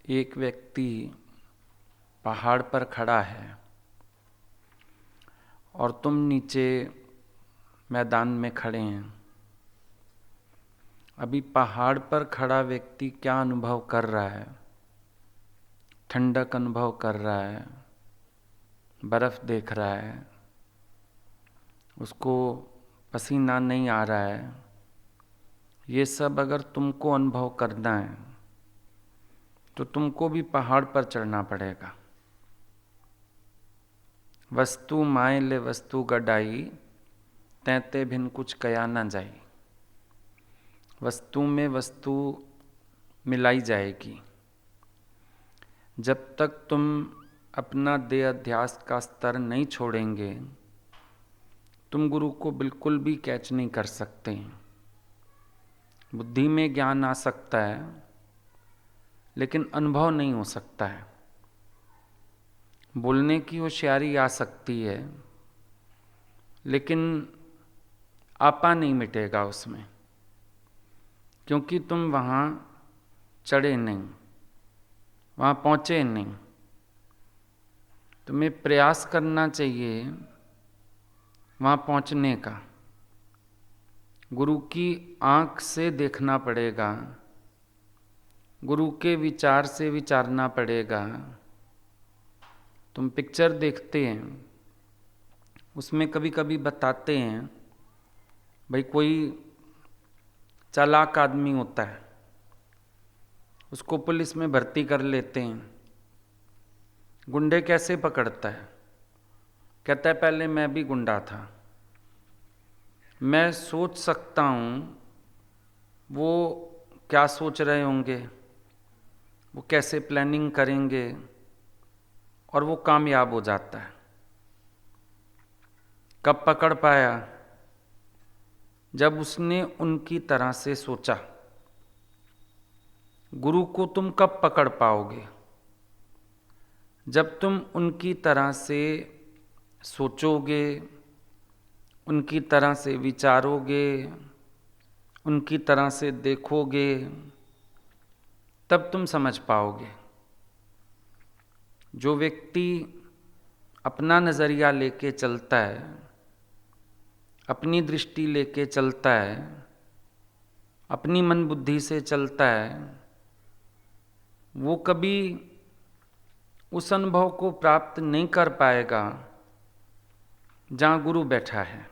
एक व्यक्ति पहाड़ पर खड़ा है और तुम नीचे मैदान में खड़े हैं। अभी पहाड़ पर खड़ा व्यक्ति क्या अनुभव कर रहा है? ठंडक अनुभव कर रहा है, बर्फ देख रहा है, उसको पसीना नहीं आ रहा है। ये सब अगर तुमको अनुभव करना है तो तुमको भी पहाड़ पर चढ़ना पड़ेगा। वस्तु माय ले वस्तु गडाई, तैते भिन कुछ कया ना जाई। वस्तु में वस्तु मिलाई जाएगी। जब तक तुम अपना देह अध्यास का स्तर नहीं छोड़ेंगे, तुम गुरु को बिल्कुल भी कैच नहीं कर सकते। बुद्धि में ज्ञान आ सकता है, लेकिन अनुभव नहीं हो सकता है। बोलने की होशियारी आ सकती है, लेकिन आपा नहीं मिटेगा उसमें, क्योंकि तुम वहाँ चढ़े नहीं, वहाँ पहुँचे नहीं। तुम्हें प्रयास करना चाहिए वहाँ पहुँचने का। गुरु की आँख से देखना पड़ेगा, गुरु के विचार से विचारना पड़ेगा। तुम पिक्चर देखते हैं, उसमें कभी कभी बताते हैं भाई कोई चालाक आदमी होता है, उसको पुलिस में भर्ती कर लेते हैं। गुंडे कैसे पकड़ता है? कहता है पहले मैं भी गुंडा था। मैं सोच सकता हूँ वो क्या सोच रहे होंगे, वो कैसे प्लानिंग करेंगे, और वो कामयाब हो जाता है। कब पकड़ पाया? जब उसने उनकी तरह से सोचा। गुरु को तुम कब पकड़ पाओगे? जब तुम उनकी तरह से सोचोगे, उनकी तरह से विचारोगे, उनकी तरह से देखोगे, तब तुम समझ पाओगे। जो व्यक्ति अपना नज़रिया लेके चलता है, अपनी दृष्टि लेके चलता है, अपनी मन बुद्धि से चलता है, वो कभी उस अनुभव को प्राप्त नहीं कर पाएगा जहाँ गुरु बैठा है।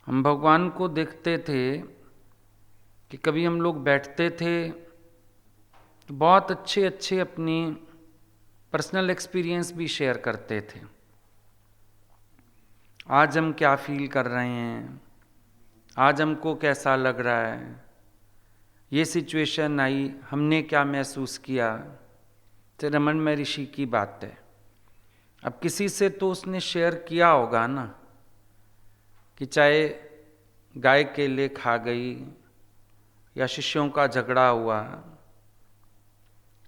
हम भगवान को देखते थे कि कभी हम लोग बैठते थे तो बहुत अच्छे अच्छे अपनी पर्सनल एक्सपीरियंस भी शेयर करते थे। आज हम क्या फील कर रहे हैं, आज हमको कैसा लग रहा है, ये सिचुएशन आई, हमने क्या महसूस किया। तो रमन महर्षि की बात है। अब किसी से तो उसने शेयर किया होगा ना, कि चाहे गाय केले खा गई या शिष्यों का झगड़ा हुआ,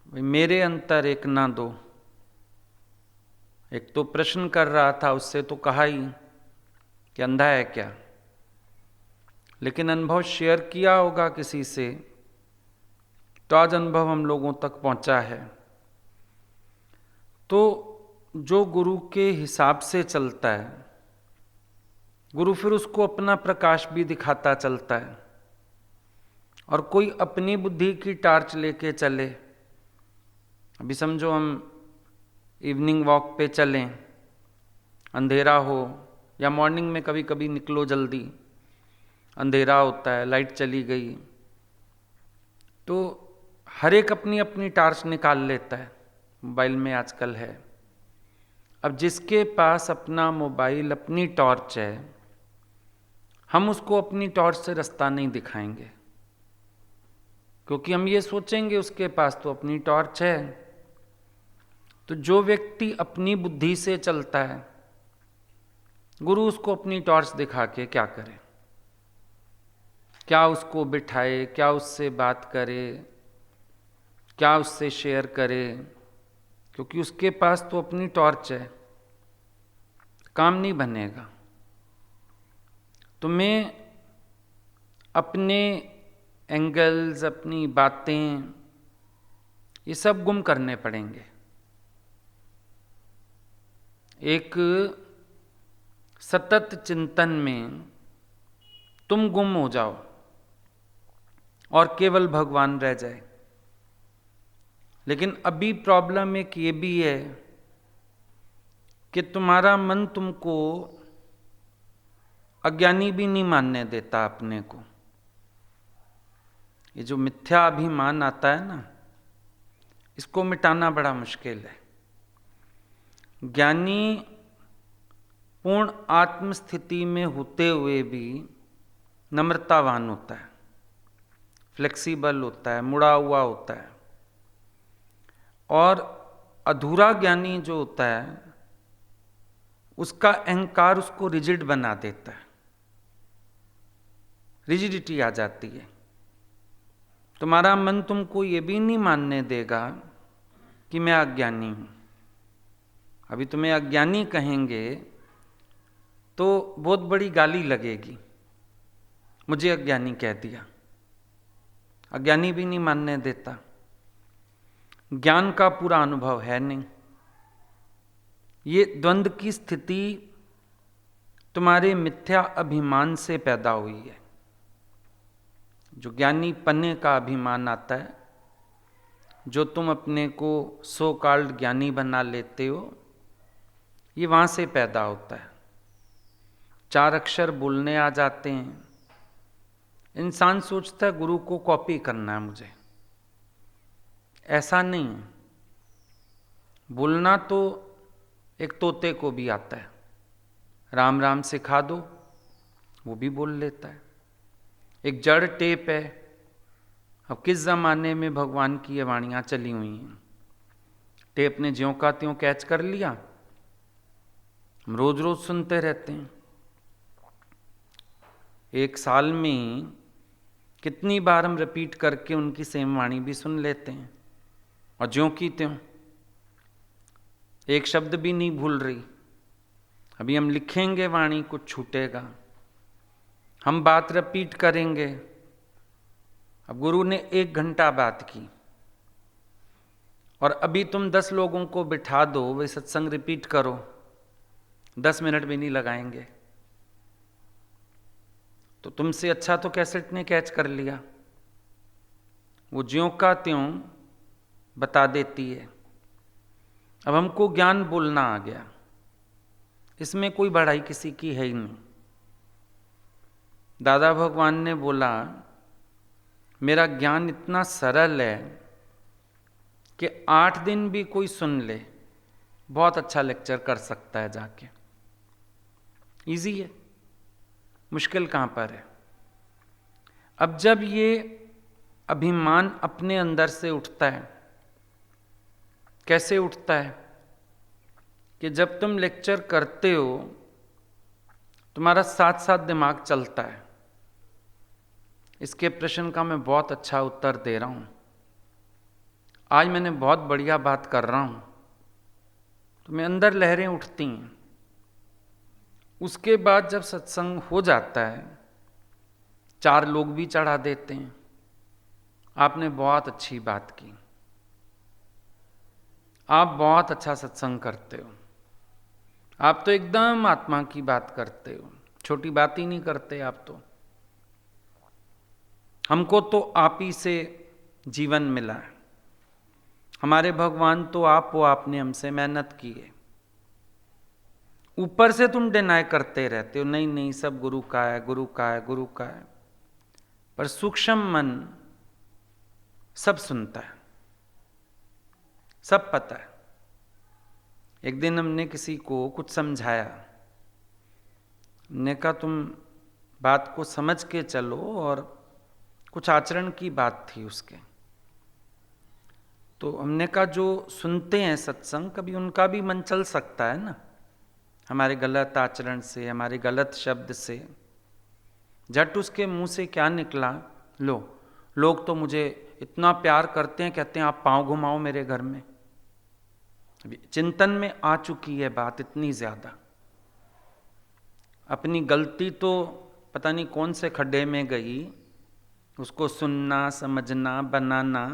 मेरे अंतर एक ना दो। एक तो प्रश्न कर रहा था, उससे तो कहा ही कि अंधा है क्या, लेकिन अनुभव शेयर किया होगा किसी से, तो आज अनुभव हम लोगों तक पहुंचा है। तो जो गुरु के हिसाब से चलता है, गुरु फिर उसको अपना प्रकाश भी दिखाता चलता है। और कोई अपनी बुद्धि की टार्च लेके चले, अभी समझो हम इवनिंग वॉक पे चलें, अंधेरा हो, या मॉर्निंग में कभी कभी निकलो जल्दी, अंधेरा होता है, लाइट चली गई, तो हर एक अपनी अपनी टार्च निकाल लेता है। मोबाइल में आजकल है। अब जिसके पास अपना मोबाइल, अपनी टॉर्च है, हम उसको अपनी टॉर्च से रास्ता नहीं दिखाएंगे, क्योंकि हम ये सोचेंगे उसके पास तो अपनी टॉर्च है। तो जो व्यक्ति अपनी बुद्धि से चलता है, गुरु उसको अपनी टॉर्च दिखा के क्या करे? क्या उसको बिठाए, क्या उससे बात करे, क्या उससे शेयर करे? क्योंकि उसके पास तो अपनी टॉर्च है, काम नहीं बनेगा। तुम्हें अपने एंगल्स, अपनी बातें ये सब गुम करने पड़ेंगे। एक सतत चिंतन में तुम गुम हो जाओ और केवल भगवान रह जाए। लेकिन अभी प्रॉब्लम एक ये भी है कि तुम्हारा मन तुमको अज्ञानी भी नहीं मानने देता अपने को। ये जो मिथ्या अभिमान आता है ना, इसको मिटाना बड़ा मुश्किल है। ज्ञानी पूर्ण आत्मस्थिति में होते हुए भी नम्रतावान होता है, फ्लेक्सिबल होता है, मुड़ा हुआ होता है। और अधूरा ज्ञानी जो होता है, उसका अहंकार उसको रिजिड बना देता है, रिजिडिटी आ जाती है। तुम्हारा मन तुमको ये भी नहीं मानने देगा कि मैं अज्ञानी हूं। अभी तुम्हें अज्ञानी कहेंगे तो बहुत बड़ी गाली लगेगी, मुझे अज्ञानी कह दिया। अज्ञानी भी नहीं मानने देता। ज्ञान का पूरा अनुभव है नहीं। ये द्वंद्व की स्थिति तुम्हारे मिथ्या अभिमान से पैदा हुई है। जो ज्ञानी पन्ने का अभिमान आता है, जो तुम अपने को सो कॉल्ड ज्ञानी बना लेते हो, ये वहां से पैदा होता है। 4 अक्षर बोलने आ जाते हैं, इंसान सोचता है गुरु को कॉपी करना है मुझे। ऐसा नहीं है। बोलना तो एक तोते को भी आता है, राम राम सिखा दो वो भी बोल लेता है। एक जड़ टेप है। अब किस जमाने में भगवान की ये वाणियां चली हुई हैं। टेप ने ज्यों का त्यों कैच कर लिया, हम रोज रोज सुनते रहते हैं। एक साल में कितनी बार हम रिपीट करके उनकी सेम वाणी भी सुन लेते हैं, और ज्यों की त्यों एक शब्द भी नहीं भूल रही। अभी हम लिखेंगे वाणी, कुछ छूटेगा। हम बात रिपीट करेंगे। अब गुरु ने 1 घंटा बात की, और अभी तुम 10 लोगों को बिठा दो, वे सत्संग रिपीट करो, 10 मिनट भी नहीं लगाएंगे। तो तुमसे अच्छा तो कैसेट ने कैच कर लिया। वो ज्यों का त्यों बता देती है। अब हमको ज्ञान बोलना आ गया, इसमें कोई बढ़ाई किसी की है ही नहीं। दादा भगवान ने बोला, मेरा ज्ञान इतना सरल है कि 8 दिन भी कोई सुन ले, बहुत अच्छा लेक्चर कर सकता है जाके। इजी है, मुश्किल कहां पर है। अब जब ये अभिमान अपने अंदर से उठता है, कैसे उठता है कि जब तुम लेक्चर करते हो, तुम्हारा साथ साथ दिमाग चलता है। इसके प्रश्न का मैं बहुत अच्छा उत्तर दे रहा हूं। आज मैंने बहुत बढ़िया बात कर रहा हूं, तो मेरे अंदर लहरें उठती हैं। उसके बाद जब सत्संग हो जाता है, 4 लोग भी चढ़ा देते हैं, आपने बहुत अच्छी बात की, आप बहुत अच्छा सत्संग करते हो, आप तो एकदम आत्मा की बात करते हो, छोटी बात ही नहीं करते आप तो। हमको तो आप ही से जीवन मिला है, हमारे भगवान तो आप हो, आपने हमसे मेहनत की है। ऊपर से तुम डिनाई करते रहते हो, नहीं नहीं सब गुरु का है, गुरु का है, गुरु का है। पर सूक्ष्म मन सब सुनता है, सब पता है। एक दिन हमने किसी को कुछ समझाया, हमने कहा तुम बात को समझ के चलो, और कुछ आचरण की बात थी उसके। तो हमने कहा जो सुनते हैं सत्संग, कभी उनका भी मन चल सकता है ना, हमारे गलत आचरण से, हमारे गलत शब्द से। झट उसके मुंह से क्या निकला, लो लोग तो मुझे इतना प्यार करते हैं, कहते हैं आप पांव घुमाओ मेरे घर में। अभी चिंतन में आ चुकी है बात इतनी ज्यादा, अपनी गलती तो पता नहीं कौन से खड्डे में गई, उसको सुनना, समझना, बनाना।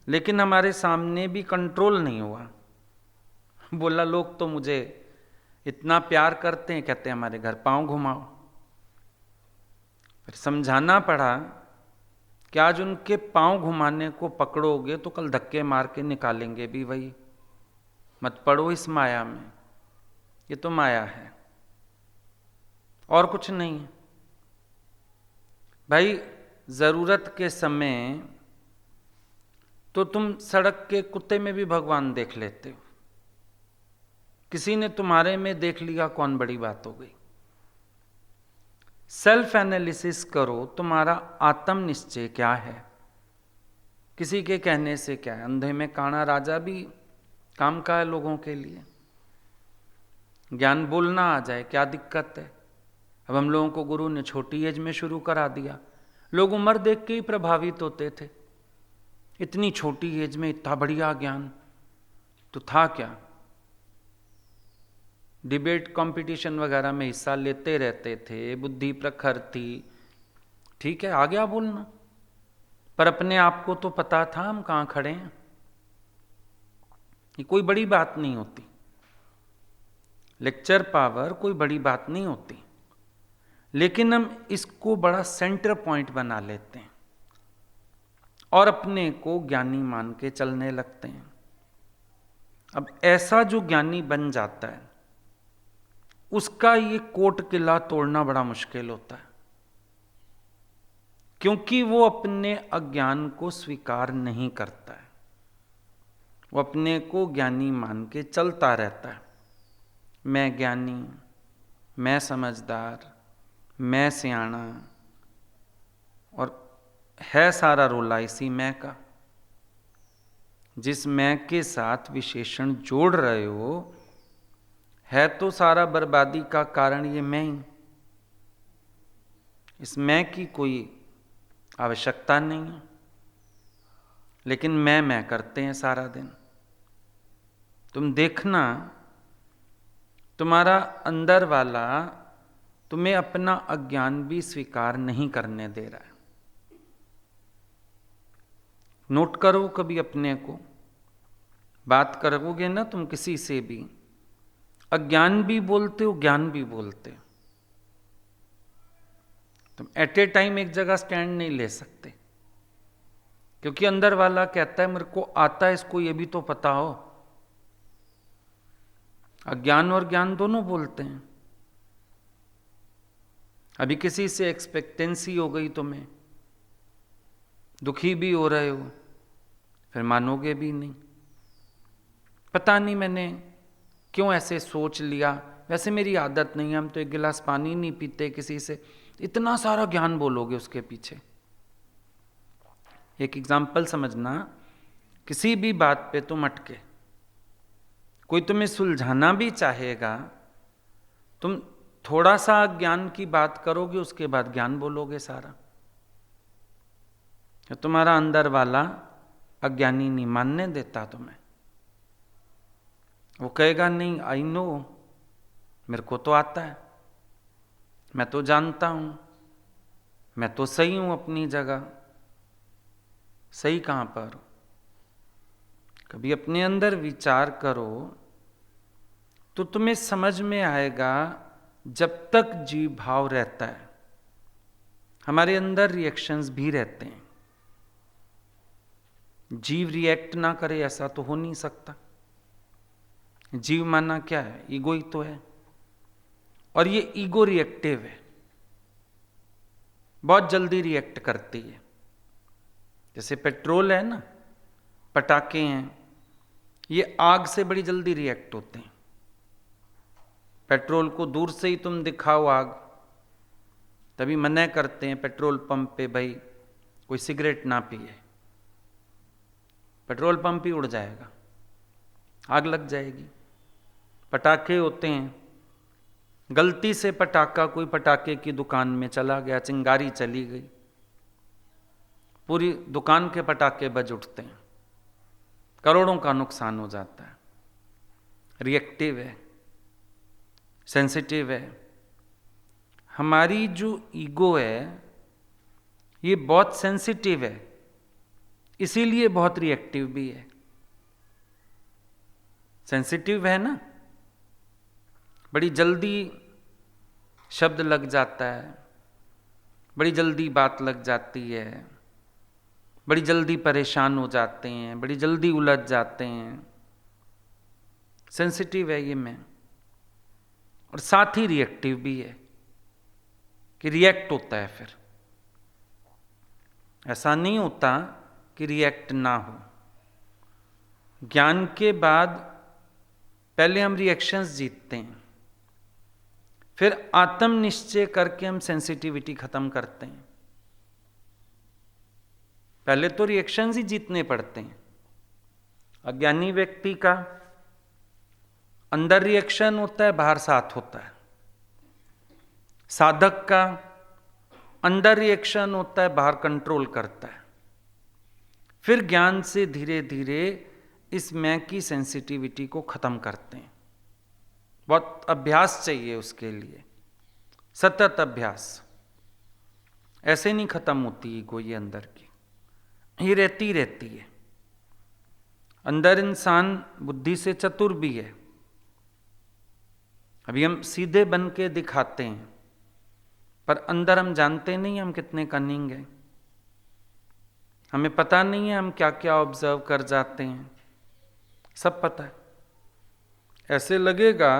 लेकिन हमारे सामने भी कंट्रोल नहीं हुआ। बोला लोग तो मुझे इतना प्यार करते हैं, कहते हैं हमारे घर पांव घुमाओ। फिर समझाना पड़ा कि आज उनके पांव घुमाने को पकड़ोगे तो कल धक्के मार के निकालेंगे भी वही, मत पड़ो इस माया में, ये तो माया है और कुछ नहीं है। भाई जरूरत के समय तो तुम सड़क के कुत्ते में भी भगवान देख लेते हो, किसी ने तुम्हारे में देख लिया, कौन बड़ी बात हो गई। सेल्फ एनालिसिस करो, तुम्हारा आत्म निश्चय क्या है, किसी के कहने से क्या है। अंधे में काना राजा भी काम का है लोगों के लिए। ज्ञान बोलना आ जाए क्या दिक्कत है। अब हम लोगों को गुरु ने छोटी एज में शुरू करा दिया। लोग उम्र देख के ही प्रभावित होते थे, इतनी छोटी एज में इतना बढ़िया ज्ञान, तो था क्या। डिबेट कंपटीशन वगैरह में हिस्सा लेते रहते थे, बुद्धि प्रखर थी, ठीक है आ गया बोलना, पर अपने आप को तो पता था हम कहाँ खड़े हैं। ये कोई बड़ी बात नहीं होती, लेक्चर पावर कोई बड़ी बात नहीं होती, लेकिन हम इसको बड़ा सेंटर पॉइंट बना लेते हैं और अपने को ज्ञानी मान के चलने लगते हैं। अब ऐसा जो ज्ञानी बन जाता है उसका ये कोट किला तोड़ना बड़ा मुश्किल होता है, क्योंकि वो अपने अज्ञान को स्वीकार नहीं करता है, वो अपने को ज्ञानी मान के चलता रहता है। मैं ज्ञानी, मैं समझदार, मैं सियाना, और है सारा रोला इसी मैं का। जिस मैं के साथ विशेषण जोड़ रहे हो है तो सारा बर्बादी का कारण ये मैं ही। इस मैं की कोई आवश्यकता नहीं है, लेकिन मैं करते हैं सारा दिन। तुम देखना तुम्हारा अंदर वाला तुम्हें अपना अज्ञान भी स्वीकार नहीं करने दे रहा है। नोट करो कभी अपने को, बात करोगे ना तुम किसी से भी, अज्ञान भी बोलते हो ज्ञान भी बोलते हो। तुम एट ए टाइम एक जगह स्टैंड नहीं ले सकते, क्योंकि अंदर वाला कहता है मेरे को आता है, इसको ये भी तो पता हो। अज्ञान और ज्ञान दोनों बोलते हैं। अभी किसी से एक्सपेक्टेंसी हो गई तुम्हें, दुखी भी हो रहे हो, फिर मानोगे भी नहीं। पता नहीं मैंने क्यों ऐसे सोच लिया, वैसे मेरी आदत नहीं है, हम तो एक गिलास पानी नहीं पीते किसी से। इतना सारा ज्ञान बोलोगे उसके पीछे। एक एग्जाम्पल समझना, किसी भी बात पे तुम अटके, कोई तुम्हें सुलझाना भी चाहेगा, तुम थोड़ा सा ज्ञान की बात करोगे, उसके बाद ज्ञान बोलोगे सारा। तुम्हारा अंदर वाला अज्ञानी नहीं मानने देता तुम्हें। वो कहेगा नहीं आई नो, मेरे को तो आता है, मैं तो जानता हूं, मैं तो सही हूं अपनी जगह। सही कहां पर? कभी अपने अंदर विचार करो तो तुम्हें समझ में आएगा, जब तक जीव भाव रहता है हमारे अंदर रिएक्शंस भी रहते हैं। जीव रिएक्ट ना करे ऐसा तो हो नहीं सकता। जीव माना क्या है? ईगो ही तो है, और ये ईगो रिएक्टिव है, बहुत जल्दी रिएक्ट करती है। जैसे पेट्रोल है ना, पटाखे हैं, ये आग से बड़ी जल्दी रिएक्ट होते हैं। पेट्रोल को दूर से ही तुम दिखाओ आग, तभी मना करते हैं पेट्रोल पंप पे भाई कोई सिगरेट ना पिए। पेट्रोल पंप ही उड़ जाएगा, आग लग जाएगी। पटाखे होते हैं, गलती से पटाखा कोई पटाखे की दुकान में चला गया, चिंगारी चली गई, पूरी दुकान के पटाखे बज उठते हैं, करोड़ों का नुकसान हो जाता है। रिएक्टिव है, सेंसिटिव है। हमारी जो ईगो है ये बहुत सेंसिटिव है, इसीलिए बहुत रिएक्टिव भी है। सेंसिटिव है ना, बड़ी जल्दी शब्द लग जाता है, बड़ी जल्दी बात लग जाती है, बड़ी जल्दी परेशान हो जाते हैं, बड़ी जल्दी उलझ जाते हैं। सेंसिटिव है ये मैं, और साथ ही रिएक्टिव भी है कि रिएक्ट होता है। फिर ऐसा नहीं होता कि रिएक्ट ना हो। ज्ञान के बाद पहले हम रिएक्शंस जीतते हैं, फिर आत्म निश्चय करके हम सेंसिटिविटी खत्म करते हैं। पहले तो रिएक्शंस ही जीतने पड़ते हैं। अज्ञानी व्यक्ति का अंदर रिएक्शन होता है, बाहर साथ होता है। साधक का अंदर रिएक्शन होता है, बाहर कंट्रोल करता है। फिर ज्ञान से धीरे धीरे इस मैं की सेंसिटिविटी को खत्म करते हैं। बहुत अभ्यास चाहिए उसके लिए, सतत अभ्यास। ऐसे नहीं खत्म होती ईगो ये अंदर की, ये रहती रहती है। अंदर इंसान बुद्धि से चतुर भी है। अभी हम सीधे बन के दिखाते हैं, पर अंदर हम जानते नहीं हम कितने कनिंग हैं। हमें पता नहीं है हम क्या क्या ऑब्जर्व कर जाते हैं, सब पता है। ऐसे लगेगा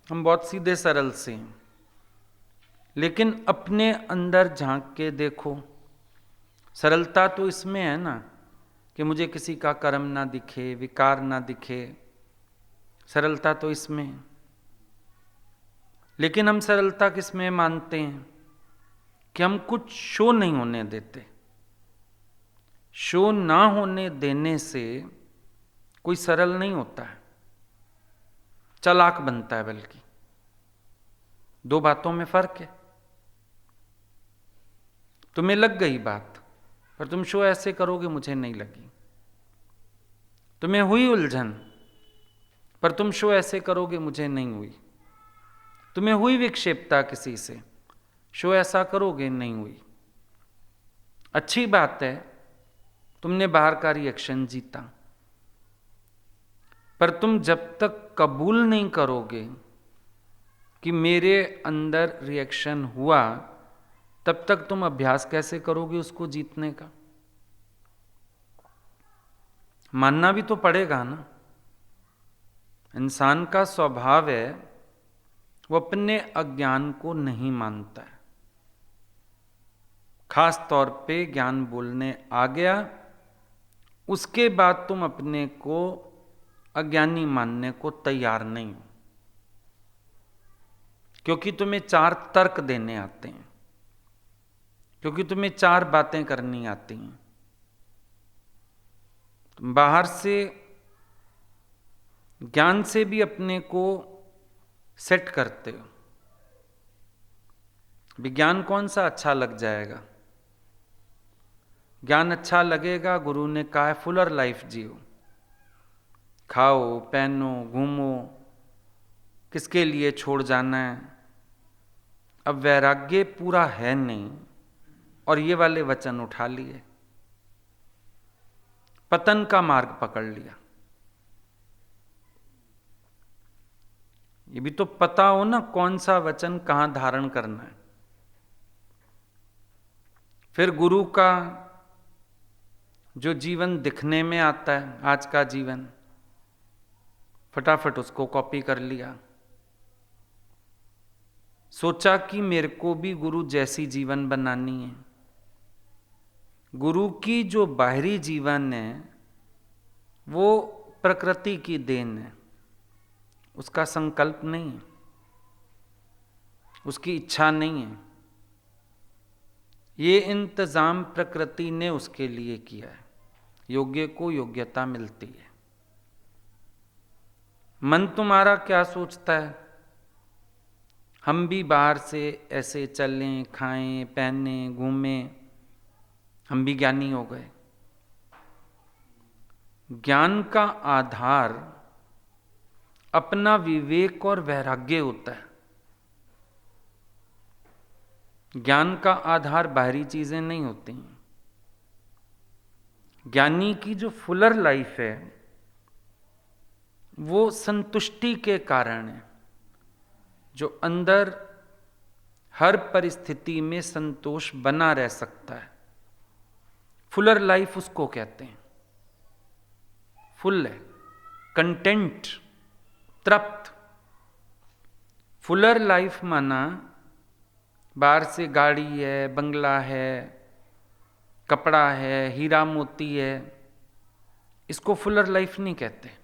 हम बहुत सीधे सरल से हैं, लेकिन अपने अंदर झांक के देखो। सरलता तो इसमें है ना कि मुझे किसी का कर्म ना दिखे, विकार ना दिखे। सरलता तो इसमें है। लेकिन हम सरलता किसमें मानते हैं कि हम कुछ शो नहीं होने देते। शो ना होने देने से कोई सरल नहीं होता है, चालाक बनता है। बल्कि दो बातों में फर्क है। तुम्हें लग गई बात, पर तुम शो ऐसे करोगे मुझे नहीं लगी। तुम्हें हुई उलझन, पर तुम शो ऐसे करोगे मुझे नहीं हुई। तुम्हें हुई विक्षेपता किसी से, शो ऐसा करोगे नहीं हुई। अच्छी बात है, तुमने बाहर का रिएक्शन जीता, पर तुम जब तक कबूल नहीं करोगे कि मेरे अंदर रिएक्शन हुआ, तब तक तुम अभ्यास कैसे करोगे उसको जीतने का? मानना भी तो पड़ेगा ना। इंसान का स्वभाव है वो अपने अज्ञान को नहीं मानता है। खास तौर पे ज्ञान बोलने आ गया, उसके बाद तुम अपने को अज्ञानी मानने को तैयार नहीं हो, क्योंकि तुम्हें चार तर्क देने आते हैं, क्योंकि तुम्हें चार बातें करनी आती हैं। तुम बाहर से ज्ञान से भी अपने को सेट करते हो। विज्ञान कौन सा अच्छा लग जाएगा? ज्ञान अच्छा लगेगा, गुरु ने कहा है फुलर लाइफ जियो, खाओ पहनो घूमो, किसके लिए छोड़ जाना है। अब वैराग्य पूरा है नहीं और ये वाले वचन उठा लिए, पतन का मार्ग पकड़ लिया। ये भी तो पता हो ना कौन सा वचन कहां धारण करना है। फिर गुरु का जो जीवन दिखने में आता है, आज का जीवन, फटाफट उसको कॉपी कर लिया। सोचा कि मेरे को भी गुरु जैसी जीवन बनानी है। गुरु की जो बाहरी जीवन है वो प्रकृति की देन है, उसका संकल्प नहीं है, उसकी इच्छा नहीं है। ये इंतजाम प्रकृति ने उसके लिए किया है। योग्य को योग्यता मिलती है। मन तुम्हारा क्या सोचता है? हम भी बाहर से ऐसे चलें, खाएं, पहनें, घूमें, हम भी ज्ञानी हो गए। ज्ञान का आधार अपना विवेक और वैराग्य होता है। ज्ञान का आधार बाहरी चीजें नहीं होती हैं। ज्ञानी की जो फुलर लाइफ है वो संतुष्टि के कारण है, जो अंदर हर परिस्थिति में संतोष बना रह सकता है। फुलर लाइफ उसको कहते हैं। फुल है, कंटेंट, तृप्त। फुलर लाइफ माना बाहर से गाड़ी है, बंगला है, कपड़ा है, हीरा मोती है, इसको फुलर लाइफ नहीं कहते।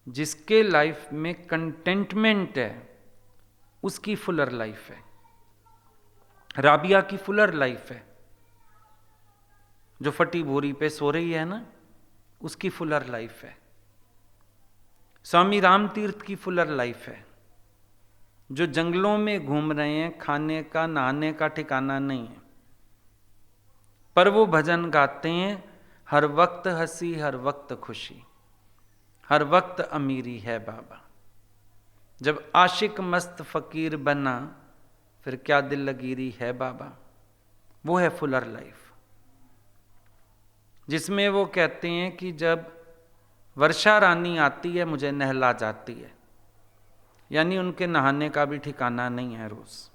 जिसके लाइफ में कंटेंटमेंट है उसकी फुलर लाइफ है। राबिया की फुलर लाइफ है, जो फटी बोरी पे सो रही है ना, उसकी फुलर लाइफ है। स्वामी राम तीर्थ की फुलर लाइफ है, जो जंगलों में घूम रहे हैं, खाने का नहाने का ठिकाना नहीं है, पर वो भजन गाते हैं, हर वक्त हंसी हर वक्त खुशी, हर वक्त अमीरी है बाबा। जब आशिक मस्त फकीर बना, फिर क्या दिल लकीरी है बाबा। वो है फुलर लाइफ, जिसमें वो कहते हैं कि जब वर्षा रानी आती है मुझे नहला जाती है, यानी उनके नहाने का भी ठिकाना नहीं है रोज।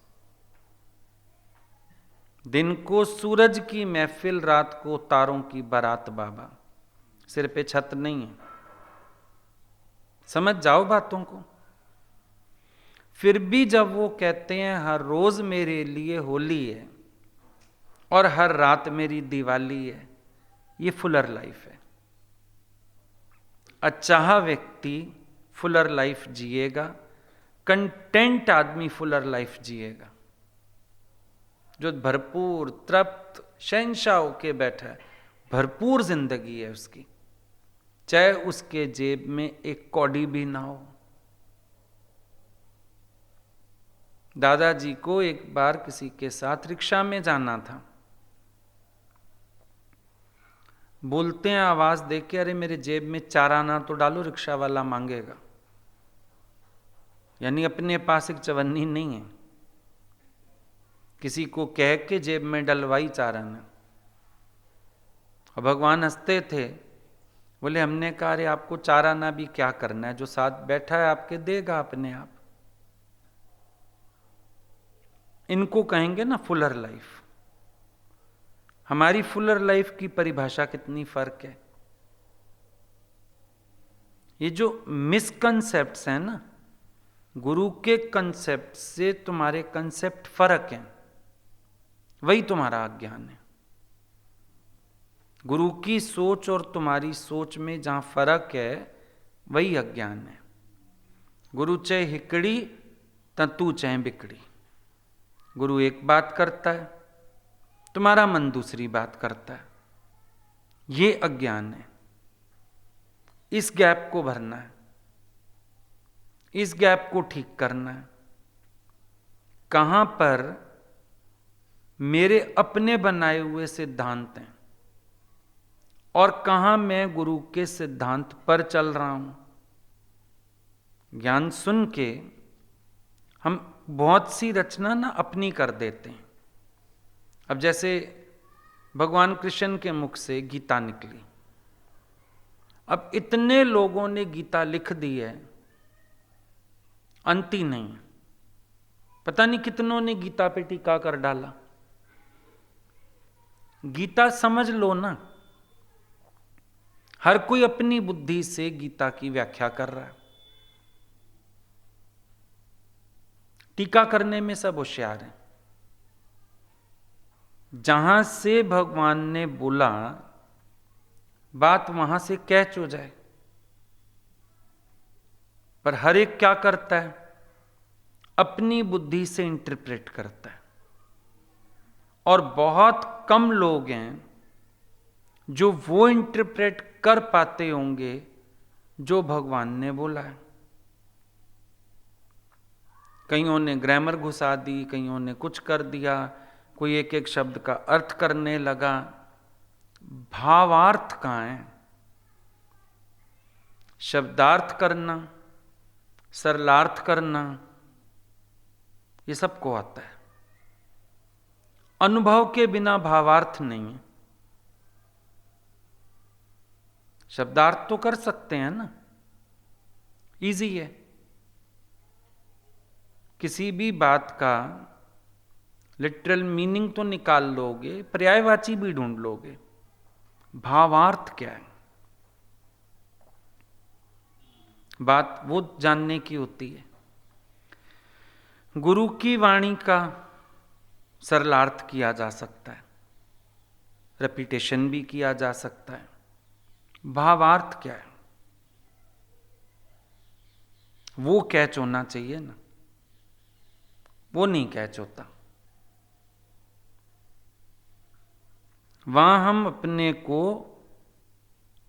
दिन को सूरज की महफिल, रात को तारों की बारात बाबा, सिर पे छत नहीं है। समझ जाओ बातों को। फिर भी जब वो कहते हैं हर रोज मेरे लिए होली है और हर रात मेरी दिवाली है, ये फुलर लाइफ है। अचाह व्यक्ति फुलर लाइफ जिएगा, कंटेंट आदमी फुलर लाइफ जिएगा, जो भरपूर तृप्त शहंशाह होके बैठा है। भरपूर जिंदगी है उसकी, चाहे उसके जेब में एक कौड़ी भी ना हो। दादाजी को एक बार किसी के साथ रिक्शा में जाना था। बोलते हैं आवाज देख के, अरे मेरे जेब में 4 आना तो डालो, रिक्शा वाला मांगेगा। यानी अपने पास एक चवन्नी नहीं है, किसी को कह के जेब में डलवाई 4 आना। और भगवान हंसते थे, बोले हमने कहा अरे आपको 4 आना भी क्या करना है, जो साथ बैठा है आपके देगा अपने आप। इनको कहेंगे ना फुलर लाइफ। हमारी फुलर लाइफ की परिभाषा कितनी फर्क है। ये जो मिसकंसेप्ट्स हैं ना, गुरु के कंसेप्ट से तुम्हारे कंसेप्ट फर्क हैं, वही तुम्हारा अज्ञान है। गुरु की सोच और तुम्हारी सोच में जहां फर्क है वही अज्ञान है। गुरु चाहे हिकड़ी त तू चाहे बिकड़ी। गुरु एक बात करता है, तुम्हारा मन दूसरी बात करता है, ये अज्ञान है। इस गैप को भरना है, इस गैप को ठीक करना है। कहां पर मेरे अपने बनाए हुए सिद्धांत हैं और कहां मैं गुरु के सिद्धांत पर चल रहा हूं। ज्ञान सुन के हम बहुत सी रचना ना अपनी कर देते हैं। अब जैसे भगवान कृष्ण के मुख से गीता निकली, अब इतने लोगों ने गीता लिख दी है, अंत ही नहीं। पता नहीं कितनों ने गीता पे टीका कर डाला। गीता समझ लो ना, हर कोई अपनी बुद्धि से गीता की व्याख्या कर रहा है। टीका करने में सब होशियार हैं। जहां से भगवान ने बोला बात वहां से कैच हो जाए, पर हर एक क्या करता है, अपनी बुद्धि से इंटरप्रेट करता है। और बहुत कम लोग हैं जो वो इंटरप्रेट कर पाते होंगे जो भगवान ने बोला है। कईयों ने ग्रामर घुसा दी, कईयों ने कुछ कर दिया, कोई एक एक शब्द का अर्थ करने लगा। भावार्थ कहाँ है? शब्दार्थ करना, सरलार्थ करना, ये सबको आता है। अनुभव के बिना भावार्थ नहीं है। शब्दार्थ तो कर सकते हैं ना, इजी है। किसी भी बात का लिटरल मीनिंग तो निकाल लोगे, पर्यायवाची भी ढूंढ लोगे, भावार्थ क्या है, बात वो जानने की होती है। गुरु की वाणी का सरलार्थ किया जा सकता है, रेपिटेशन भी किया जा सकता है। भावार्थ क्या है, वो कैच होना चाहिए ना, वो नहीं कैच होता। वहां हम अपने को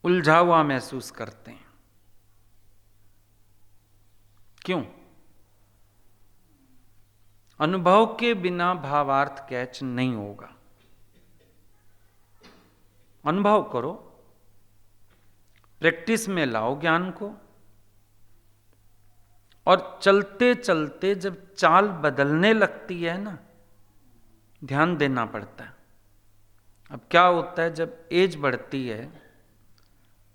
उलझा हुआ महसूस करते हैं। क्यों? अनुभव के बिना भावार्थ कैच नहीं होगा। अनुभव करो, प्रैक्टिस में लाओ ज्ञान को, और चलते चलते जब चाल बदलने लगती है ना, ध्यान देना पड़ता है। अब क्या होता है, जब एज बढ़ती है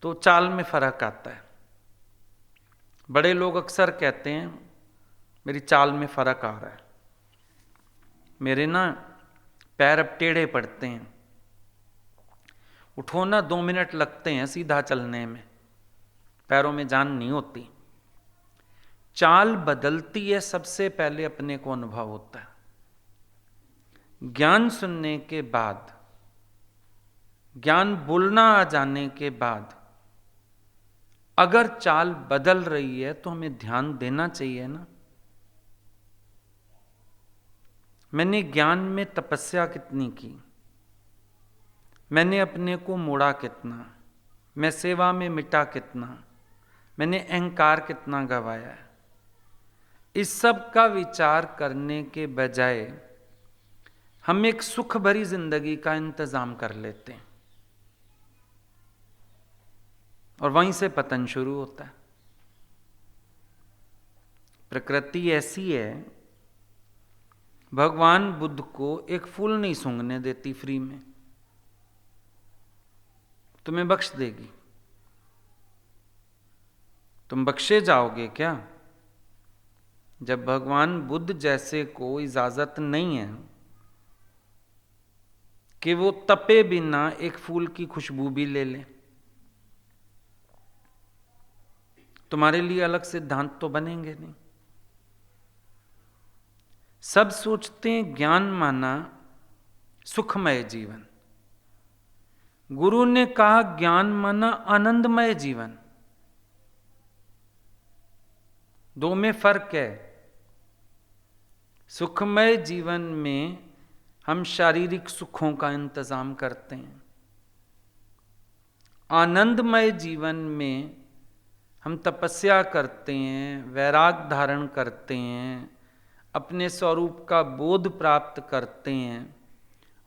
तो चाल में फर्क आता है। बड़े लोग अक्सर कहते हैं मेरी चाल में फर्क आ रहा है, मेरे ना पैर अब टेढ़े पड़ते हैं, उठो ना 2 मिनट लगते हैं सीधा चलने में, पैरों में जान नहीं होती। चाल बदलती है, सबसे पहले अपने को अनुभव होता है। ज्ञान सुनने के बाद, ज्ञान बोलना आ जाने के बाद अगर चाल बदल रही है तो हमें ध्यान देना चाहिए ना। मैंने ज्ञान में तपस्या कितनी की, मैंने अपने को मोड़ा कितना, मैं सेवा में मिटा कितना, मैंने अहंकार कितना गवाया है। इस सब का विचार करने के बजाय हम एक सुख भरी जिंदगी का इंतजाम कर लेते हैं और वहीं से पतन शुरू होता है। प्रकृति ऐसी है, भगवान बुद्ध को एक फूल नहीं सूंघने देती फ्री में, तुम्हें बख्श देगी। तुम बख्शे जाओगे क्या? जब भगवान बुद्ध जैसे को इजाजत नहीं है कि वो तपे बिना एक फूल की खुशबू भी ले ले, तुम्हारे लिए अलग सिद्धांत तो बनेंगे नहीं। सब सोचते हैं ज्ञान माना सुखमय जीवन, गुरु ने कहा ज्ञान माना आनंदमय जीवन। दो में फर्क है। सुखमय जीवन में हम शारीरिक सुखों का इंतजाम करते हैं, आनंदमय जीवन में हम तपस्या करते हैं, वैराग धारण करते हैं, अपने स्वरूप का बोध प्राप्त करते हैं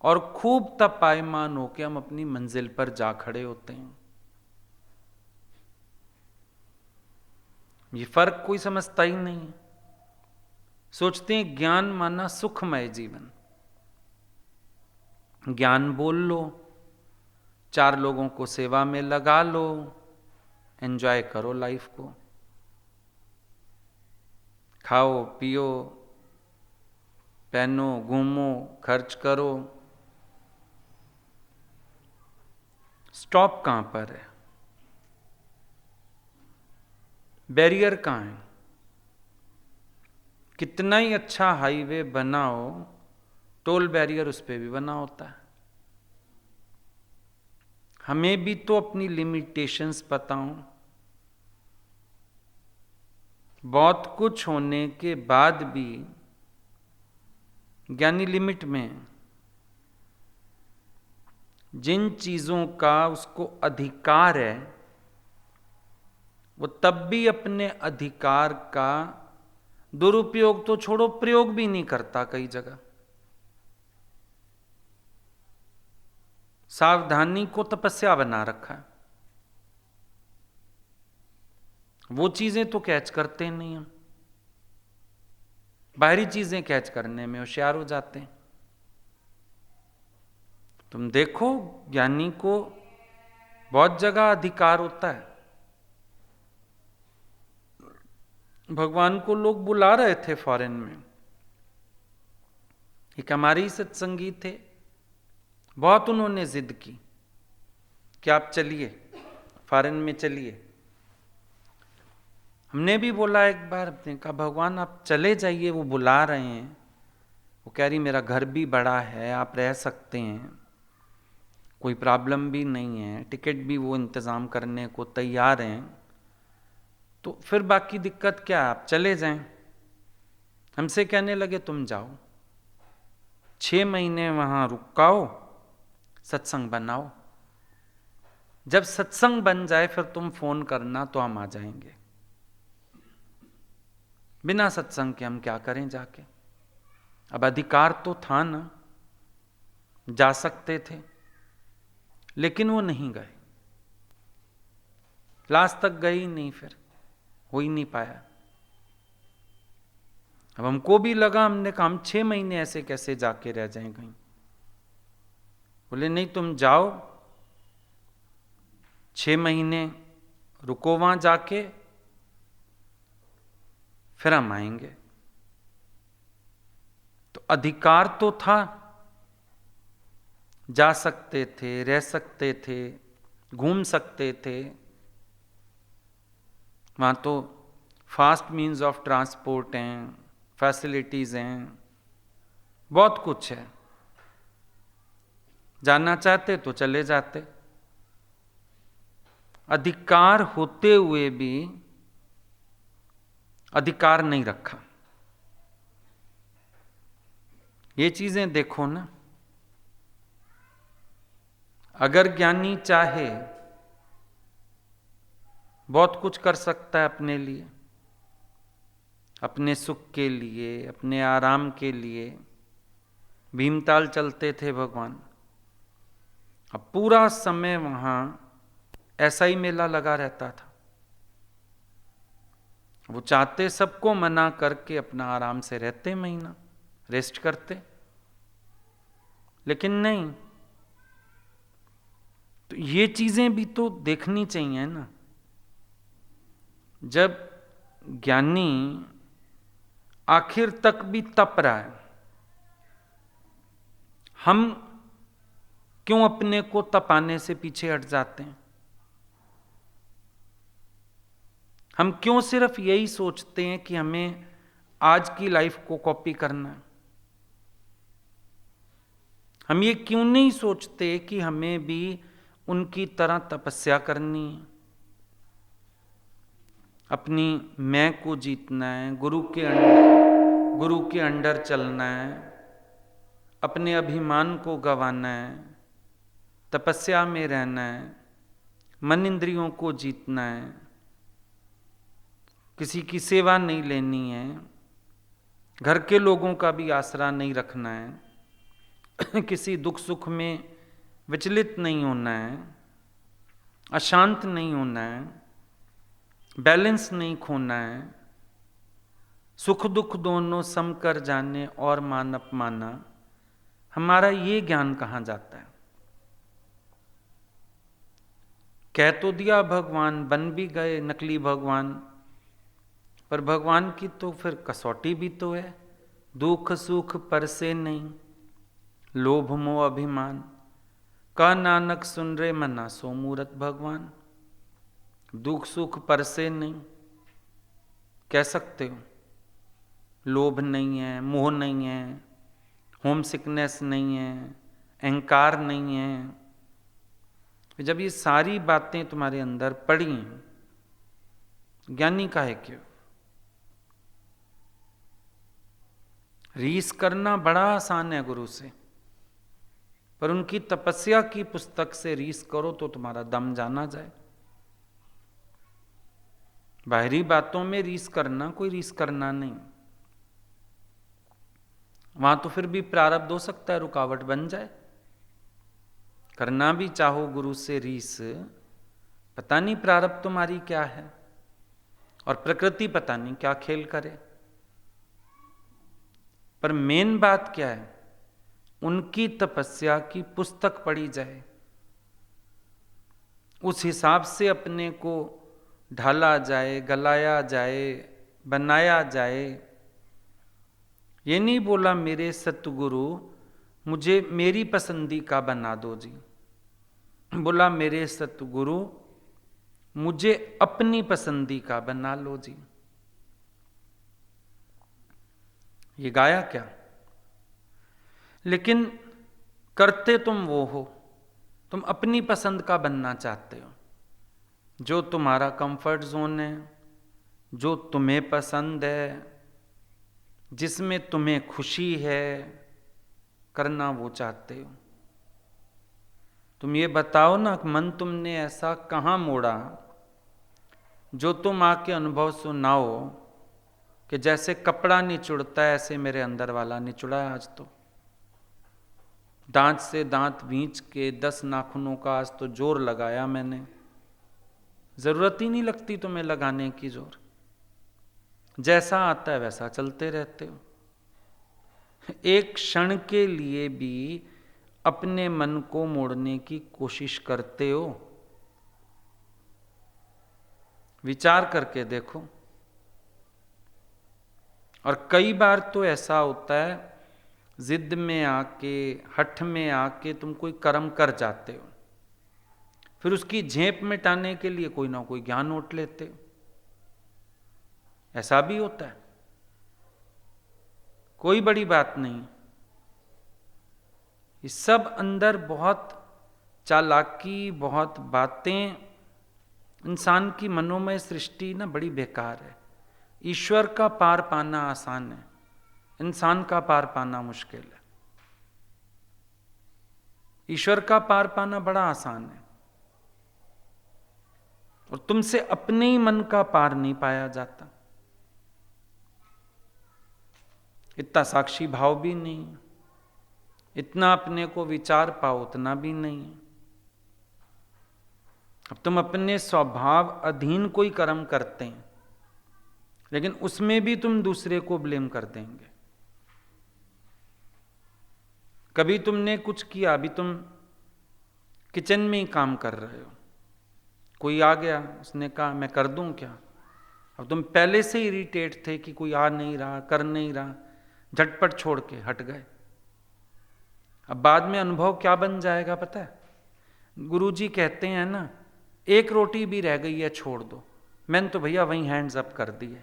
और खूब तपायमान होकर हम अपनी मंजिल पर जा खड़े होते हैं। ये फर्क कोई समझता ही नहीं। सोचते हैं ज्ञान माना सुखमय जीवन, ज्ञान बोल लो, 4 लोगों को सेवा में लगा लो, एंजॉय करो लाइफ को, खाओ पियो पहनो घूमो खर्च करो। स्टॉप कहां पर है? बैरियर कहां है? कितना ही अच्छा हाईवे बनाओ, टोल बैरियर उस पर भी बना होता है। हमें भी तो अपनी लिमिटेशंस पता हो। बहुत कुछ होने के बाद भी ज्ञानी लिमिट में, जिन चीजों का उसको अधिकार है वो तब भी अपने अधिकार का दुरुपयोग तो छोड़ो, प्रयोग भी नहीं करता। कई जगह सावधानी को तपस्या बना रखा है, वो चीजें तो कैच करते नहीं हम, बाहरी चीजें कैच करने में होशियार हो जाते हैं। तुम देखो ज्ञानी को बहुत जगह अधिकार होता है। भगवान को लोग बुला रहे थे फॉरेन में, एक हमारे ही सत्संगी थे, बहुत उन्होंने जिद की कि आप चलिए, फॉरेन में चलिए। हमने भी बोला एक बार, अपने कहा भगवान आप चले जाइए, वो बुला रहे हैं। वो कह रही मेरा घर भी बड़ा है, आप रह सकते हैं, कोई प्रॉब्लम भी नहीं है, टिकट भी वो इंतज़ाम करने को तैयार हैं, तो फिर बाकी दिक्कत क्या है, आप चले जाएं। हमसे कहने लगे तुम जाओ, 6 महीने वहाँ रुकाओ, सत्संग बनाओ, जब सत्संग बन जाए फिर तुम फोन करना तो हम आ जाएंगे। बिना सत्संग के हम क्या करें जाके। अब अधिकार तो था ना, जा सकते थे, लेकिन वो नहीं गए, लास्ट तक गए ही नहीं, फिर हो ही नहीं पाया। अब हमको भी लगा, हमने कहा हम 6 महीने ऐसे कैसे जाके रह जाएं कहीं। बोले नहीं तुम जाओ, 6 महीने रुको वहां जाके, फिर हम आएंगे। तो अधिकार तो था, जा सकते थे, रह सकते थे, घूम सकते थे। वहां तो फास्ट मीन्स ऑफ ट्रांसपोर्ट हैं, फैसिलिटीज हैं, बहुत कुछ है। जाना चाहते तो चले जाते। अधिकार होते हुए भी अधिकार नहीं रखा। ये चीजें देखो ना, अगर ज्ञानी चाहे बहुत कुछ कर सकता है अपने लिए, अपने सुख के लिए, अपने आराम के लिए। भीमताल चलते थे भगवान, अब पूरा समय वहां ऐसा ही मेला लगा रहता था। वो चाहते सबको मना करके अपना आराम से रहते, महीना रेस्ट करते, लेकिन नहीं। तो ये चीजें भी तो देखनी चाहिए ना। जब ज्ञानी आखिर तक भी तप रहा है, हम क्यों अपने को तपाने से पीछे हट जाते हैं? हम क्यों सिर्फ यही सोचते हैं कि हमें आज की लाइफ को कॉपी करना है? हम ये क्यों नहीं सोचते कि हमें भी उनकी तरह तपस्या करनी है, अपनी मैं को जीतना है, गुरु के अंडर चलना है, अपने अभिमान को गंवाना है, तपस्या में रहना है, मन इंद्रियों को जीतना है, किसी की सेवा नहीं लेनी है, घर के लोगों का भी आसरा नहीं रखना है, किसी दुख सुख में विचलित नहीं होना है, अशांत नहीं होना है, बैलेंस नहीं खोना है, सुख दुख दोनों सम कर जाने और मान अपमाना। हमारा ये ज्ञान कहाँ जाता है? कह तो दिया भगवान, बन भी गए नकली भगवान, पर भगवान की तो फिर कसौटी भी तो है। दुख सुख पर से नहीं, लोभ मोह अभिमान, का नानक सुन रे मना सो मूरत भगवान। दुख सुख पर से नहीं कह सकते हो, लोभ नहीं है, मोह नहीं है, होम सिकनेस नहीं है, अहंकार नहीं है। जब ये सारी बातें तुम्हारे अंदर पड़ी हैं, ज्ञानी का है क्यों? रीस करना बड़ा आसान है गुरु से, पर उनकी तपस्या की पुस्तक से रीस करो तो तुम्हारा दम जाना जाए। बाहरी बातों में रीस करना कोई रीस करना नहीं, वहां तो फिर भी प्रारब्ध हो सकता है रुकावट बन जाए। करना भी चाहो गुरु से रीस, पता नहीं प्रारब्ध तुम्हारी क्या है, और प्रकृति पता नहीं क्या खेल करे। पर मेन बात क्या है? उनकी तपस्या की पुस्तक पढ़ी जाए, उस हिसाब से अपने को ढाला जाए, गलाया जाए, बनाया जाए। ये नहीं बोला मेरे सतगुरु मुझे मेरी पसंदी का बना दो जी, बोला मेरे सतगुरु मुझे अपनी पसंदी का बना लो जी। ये गाया क्या? लेकिन करते तुम वो हो, तुम अपनी पसंद का बनना चाहते हो, जो तुम्हारा कंफर्ट जोन है, जो तुम्हें पसंद है, जिसमें तुम्हें खुशी है, करना वो चाहते हो। तुम ये बताओ ना, मन तुमने ऐसा कहाँ मोड़ा जो तुम आके अनुभव सुनाओ कि जैसे कपड़ा निचुड़ता है ऐसे मेरे अंदर वाला निचुड़ा है आज तो। दांत से दांत भींच के 10 नाखूनों का आज तो जोर लगाया मैंने, जरूरत ही नहीं लगती तुम्हें लगाने की जोर, जैसा आता है वैसा चलते रहते हो। एक क्षण के लिए भी अपने मन को मोड़ने की कोशिश करते हो? विचार करके देखो। और कई बार तो ऐसा होता है, जिद में आके, हठ में आके तुम कोई कर्म कर जाते हो, फिर उसकी झेप मिटाने के लिए कोई ना कोई ज्ञान ओट लेते हो। ऐसा भी होता है, कोई बड़ी बात नहीं। ये सब अंदर बहुत चालाकी, बहुत बातें, इंसान की मनोमय सृष्टि ना बड़ी बेकार है। ईश्वर का पार पाना आसान है, इंसान का पार पाना मुश्किल है। ईश्वर का पार पाना बड़ा आसान है, और तुमसे अपने ही मन का पार नहीं पाया जाता। इतना साक्षी भाव भी नहीं, इतना अपने को विचार पाओ उतना भी नहीं। अब तुम अपने स्वभाव अधीन कोई कर्म करते हैं, लेकिन उसमें भी तुम दूसरे को ब्लेम कर देंगे। कभी तुमने कुछ किया, अभी तुम किचन में ही काम कर रहे हो, कोई आ गया, उसने कहा मैं कर दूं क्या? अब तुम पहले से इरिटेट थे कि कोई आ नहीं रहा, कर नहीं रहा, झटपट छोड़ के हट गए। अब बाद में अनुभव क्या बन जाएगा पता है? गुरुजी कहते हैं ना, एक रोटी भी रह गई है छोड़ दो, मैंने तो भैया वहीं हैंड्स अप कर दिए।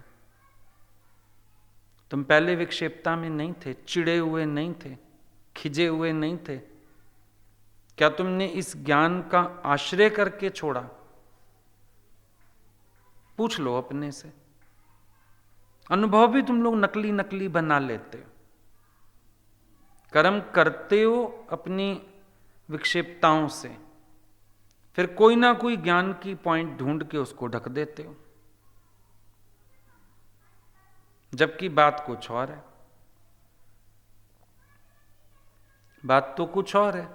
तुम पहले विक्षेपता में नहीं थे, चिड़े हुए नहीं थे, खिजे हुए नहीं थे। क्या तुमने इस ज्ञान का आश्रय करके छोड़ा? पूछ लो अपने से। अनुभव भी तुम लोग नकली नकली बना लेते हो। कर्म करते हो अपनी विक्षेपताओं से, फिर कोई ना कोई ज्ञान की पॉइंट ढूंढ के उसको ढक देते हो, जबकि बात कुछ और है। बात तो कुछ और है।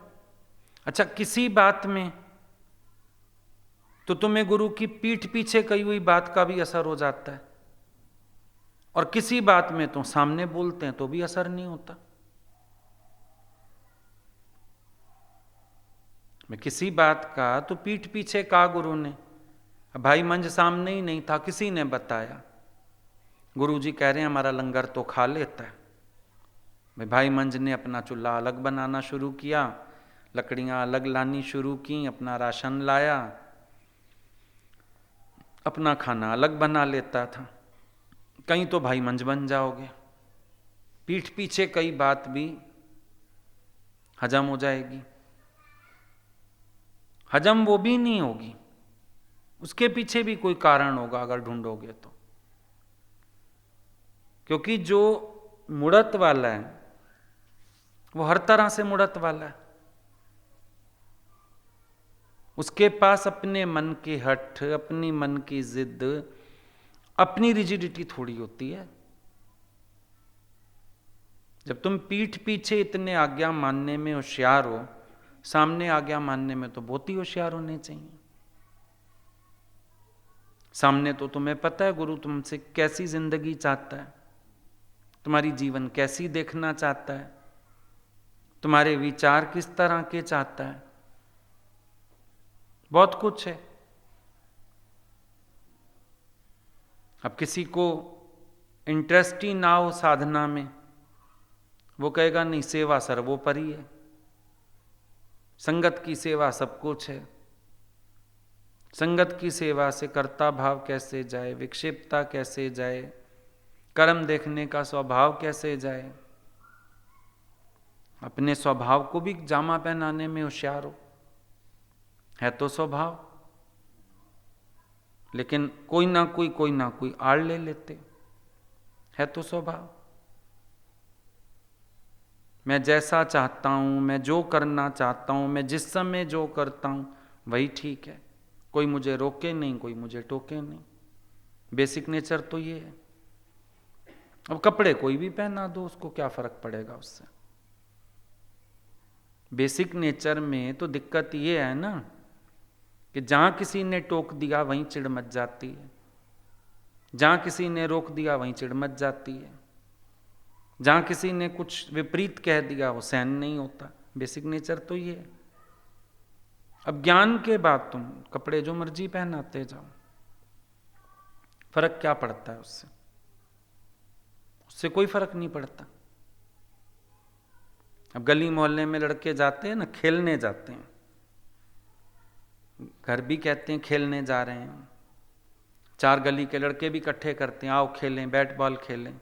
अच्छा, किसी बात में तो तुम्हें गुरु की पीठ पीछे कही हुई बात का भी असर हो जाता है, और किसी बात में तो सामने बोलते हैं तो भी असर नहीं होता। मैं किसी बात का तो पीठ पीछे कहा गुरु ने, भाई मंझ सामने ही नहीं था, किसी ने बताया, गुरु जी कह रहे हैं हमारा लंगर तो खा लेता है। भाई मंझ ने अपना चूल्हा अलग बनाना शुरू किया, लकड़ियां अलग लानी शुरू की, अपना राशन लाया, अपना खाना अलग बना लेता था। कहीं तो भाई मंझ बन जाओगे, पीठ पीछे कई बात भी हजम हो जाएगी। हजम वो भी नहीं होगी, उसके पीछे भी कोई कारण होगा अगर ढूंढोगे तो। क्योंकि जो मुड़त वाला है वो हर तरह से मुड़त वाला है। उसके पास अपने मन के हठ, अपनी मन की जिद, अपनी रिजिडिटी थोड़ी होती है। जब तुम पीठ पीछे इतने आज्ञा मानने में होशियार हो, सामने आज्ञा मानने में तो बहुत ही होशियार होने चाहिए। सामने तो तुम्हें पता है गुरु तुमसे कैसी जिंदगी चाहता है, तुम्हारी जीवन कैसी देखना चाहता है, तुम्हारे विचार किस तरह के चाहता है। बहुत कुछ है। अब किसी को इंटरेस्ट ही ना हो साधना में, वो कहेगा नहीं सेवा सर्वोपरि है, संगत की सेवा सब कुछ है। संगत की सेवा से कर्ता भाव कैसे जाए, विक्षेपता कैसे जाए, कर्म देखने का स्वभाव कैसे जाए। अपने स्वभाव को भी जामा पहनाने में होशियार हो, है तो स्वभाव, लेकिन कोई ना कोई आड़ ले लेते, है तो स्वभाव। मैं जैसा चाहता हूं, मैं जो करना चाहता हूं, मैं जिस समय जो करता हूं वही ठीक है, कोई मुझे रोके नहीं, कोई मुझे टोके नहीं। बेसिक नेचर तो ये है। अब कपड़े कोई भी पहना दो, उसको क्या फर्क पड़ेगा उससे। बेसिक नेचर में तो दिक्कत ये है ना कि जहां किसी ने टोक दिया वहीं चिढ़ मच जाती है, जहां किसी ने रोक दिया वहीं चिढ़ मच जाती है, जहां किसी ने कुछ विपरीत कह दिया वो सहन नहीं होता। बेसिक नेचर तो ये है। अब ज्ञान के बाद तुम कपड़े जो मर्जी पहनाते जाओ, फर्क क्या पड़ता है उससे? उससे कोई फर्क नहीं पड़ता। अब गली मोहल्ले में लड़के जाते हैं ना, खेलने जाते हैं, घर भी कहते हैं खेलने जा रहे हैं, 4 गली के लड़के भी इकट्ठे करते हैं, आओ खेलें, बैट बॉल खेलें।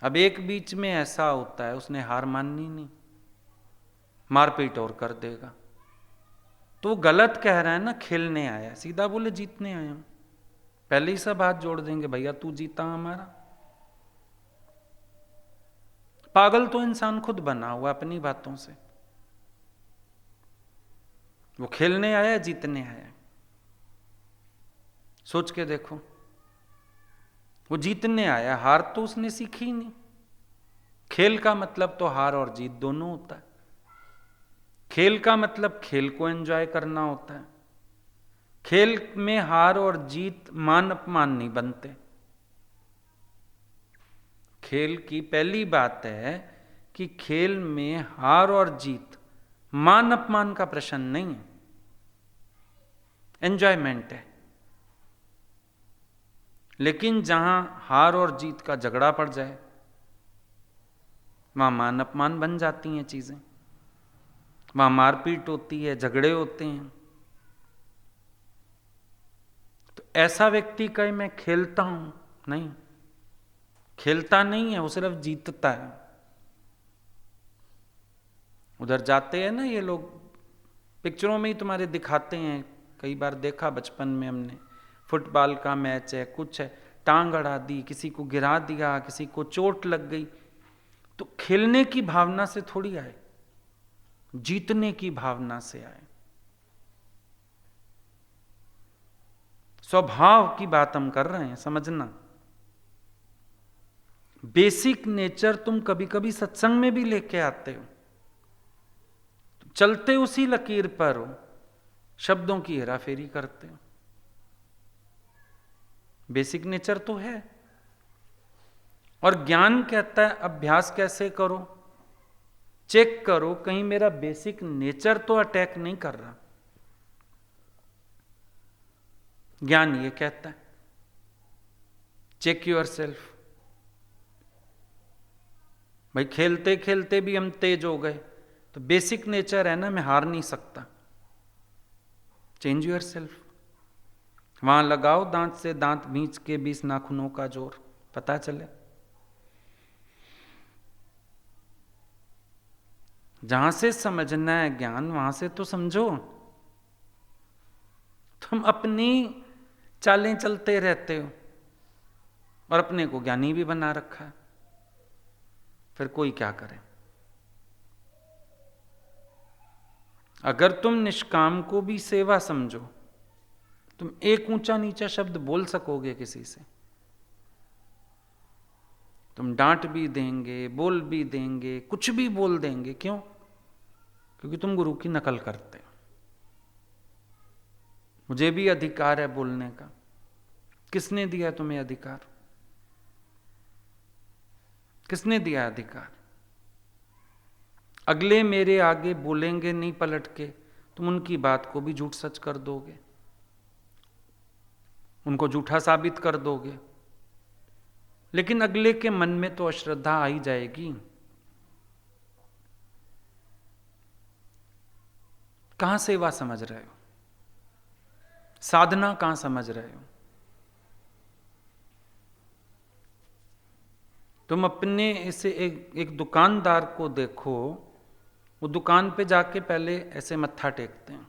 अब एक बीच में ऐसा होता है उसने हार माननी नहीं, मारपीट और कर देगा, तो वो गलत कह रहा है ना, खेलने आया, सीधा बोले जीतने आया हूं। पहले ही सब हाथ जोड़ देंगे, भैया तू जीता हमारा। पागल तो इंसान खुद बना हुआ अपनी बातों से। वो खेलने आया जीतने आया, सोच के देखो। वो जीतने आया, हार तो उसने सीखी नहीं। खेल का मतलब तो हार और जीत दोनों होता है। खेल का मतलब खेल को एंजॉय करना होता है। खेल में हार और जीत मान अपमान नहीं बनते। खेल की पहली बात है कि खेल में हार और जीत मान अपमान का प्रश्न नहीं है, एंजॉयमेंट है। लेकिन जहां हार और जीत का झगड़ा पड़ जाए वहां मान अपमान बन जाती हैं चीजें, वहां मारपीट होती है, झगड़े होते हैं। तो ऐसा व्यक्ति कहे मैं खेलता हूं, नहीं, खेलता नहीं है, वो सिर्फ जीतता है। उधर जाते हैं ना ये लोग, पिक्चरों में ही तुम्हारे दिखाते हैं, कई बार देखा बचपन में हमने, फुटबॉल का मैच है, कुछ है, टांग अड़ा दी, किसी को गिरा दिया, किसी को चोट लग गई, तो खेलने की भावना से थोड़ी आए, जीतने की भावना से आए। स्वभाव की बात हम कर रहे हैं, समझना। बेसिक नेचर तुम कभी कभी सत्संग में भी लेके आते हो, तुम चलते उसी लकीर पर हो, शब्दों की हेराफेरी करते हो। बेसिक नेचर तो है। और ज्ञान कहता है अभ्यास कैसे करो, चेक करो कहीं मेरा बेसिक नेचर तो अटैक नहीं कर रहा। ज्ञान ये कहता है चेक योर सेल्फ। भाई खेलते खेलते भी हम तेज हो गए, तो बेसिक नेचर है ना, मैं हार नहीं सकता। Change your self. वहां लगाओ दांत से दांत भींच के 20 नाखूनों का जोर, पता चले। जहां से समझना है ज्ञान वहां से तो समझो। तुम अपनी चालें चलते रहते हो और अपने को ज्ञानी भी बना रखा है, फिर कोई क्या करे। अगर तुम निष्काम को भी सेवा समझो, तुम एक ऊंचा नीचा शब्द बोल सकोगे किसी से, तुम डांट भी देंगे, बोल भी देंगे, कुछ भी बोल देंगे। क्यों? क्योंकि तुम गुरु की नकल करते हो। मुझे भी अधिकार है बोलने का। किसने दिया तुम्हें अधिकार? किसने दिया अधिकार? अगले मेरे आगे बोलेंगे नहीं पलट के, तुम उनकी बात को भी झूठ सच कर दोगे, उनको झूठा साबित कर दोगे। लेकिन अगले के मन में तो अश्रद्धा आ ही जाएगी। कहां सेवा समझ रहे हो, साधना कहां समझ रहे हो? तुम अपने ऐसे एक दुकानदार को देखो, वो दुकान पे जाके पहले ऐसे मत्था टेकते हैं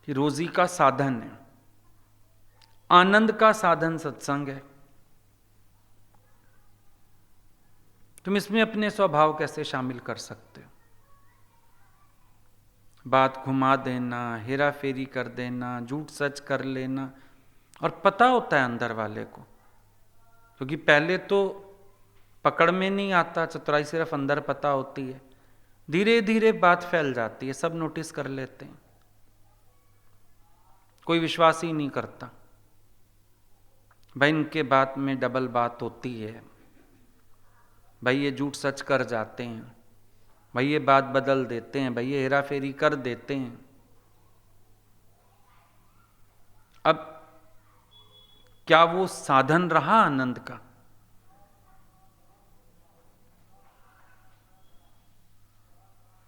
कि रोजी का साधन है, आनंद का साधन सत्संग है। तुम इसमें अपने स्वभाव कैसे शामिल कर सकते हो? बात घुमा देना, हेरा फेरी कर देना, झूठ सच कर लेना, और पता होता है अंदर वाले को, क्योंकि पहले तो पकड़ में नहीं आता, चतुराई सिर्फ अंदर पता होती है। धीरे धीरे बात फैल जाती है, सब नोटिस कर लेते हैं, कोई विश्वास ही नहीं करता। भाई इनके बात में डबल बात होती है, भाई ये झूठ सच कर जाते हैं, भाई ये बात बदल देते हैं, भाई ये हेरा फेरी कर देते हैं। अब क्या वो साधन रहा आनंद का?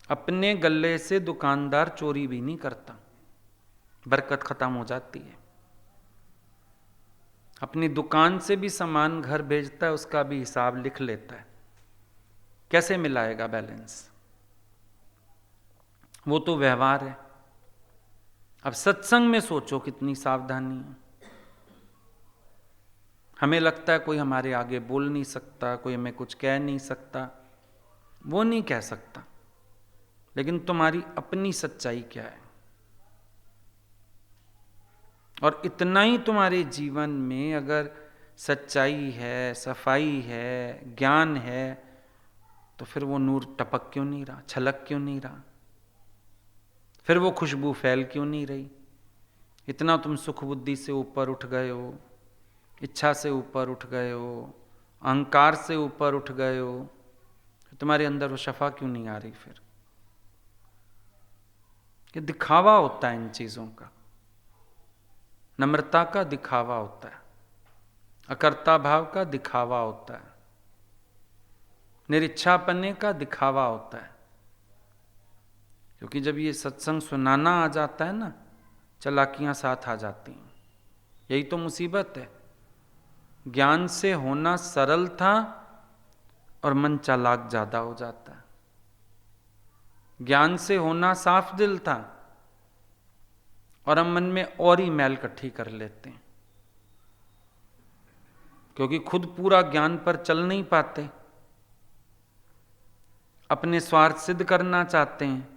अपने गले से दुकानदार चोरी भी नहीं करता, बरकत खत्म हो जाती है। अपनी दुकान से भी सामान घर भेजता है, उसका भी हिसाब लिख लेता है, कैसे मिलाएगा बैलेंस? वो तो व्यवहार है। अब सत्संग में सोचो कितनी सावधानी है। हमें लगता है कोई हमारे आगे बोल नहीं सकता, कोई हमें कुछ कह नहीं सकता, वो नहीं कह सकता, लेकिन तुम्हारी अपनी सच्चाई क्या है? और इतना ही तुम्हारे जीवन में अगर सच्चाई है, सफाई है, ज्ञान है, तो फिर वो नूर टपक क्यों नहीं रहा, छलक क्यों नहीं रहा? फिर वो खुशबू फैल क्यों नहीं रही? इतना तुम सुख बुद्धि से ऊपर उठ गए हो, इच्छा से ऊपर उठ गए हो, अहंकार से ऊपर उठ गए हो, तुम्हारे अंदर वो शफा क्यों नहीं आ रही? फिर ये दिखावा होता है इन चीजों का, नम्रता का दिखावा होता है, अकर्ता भाव का दिखावा होता है, निरिच्छापने का दिखावा होता है। क्योंकि जब ये सत्संग सुनाना आ जाता है ना, चालाकियां साथ आ जाती हैं। यही तो मुसीबत है। ज्ञान से होना सरल था और मन चालाक ज्यादा हो जाता है। ज्ञान से होना साफ दिल था और हम मन में और ही मैल इकट्ठी कर लेते हैं, क्योंकि खुद पूरा ज्ञान पर चल नहीं पाते, अपने स्वार्थ सिद्ध करना चाहते हैं,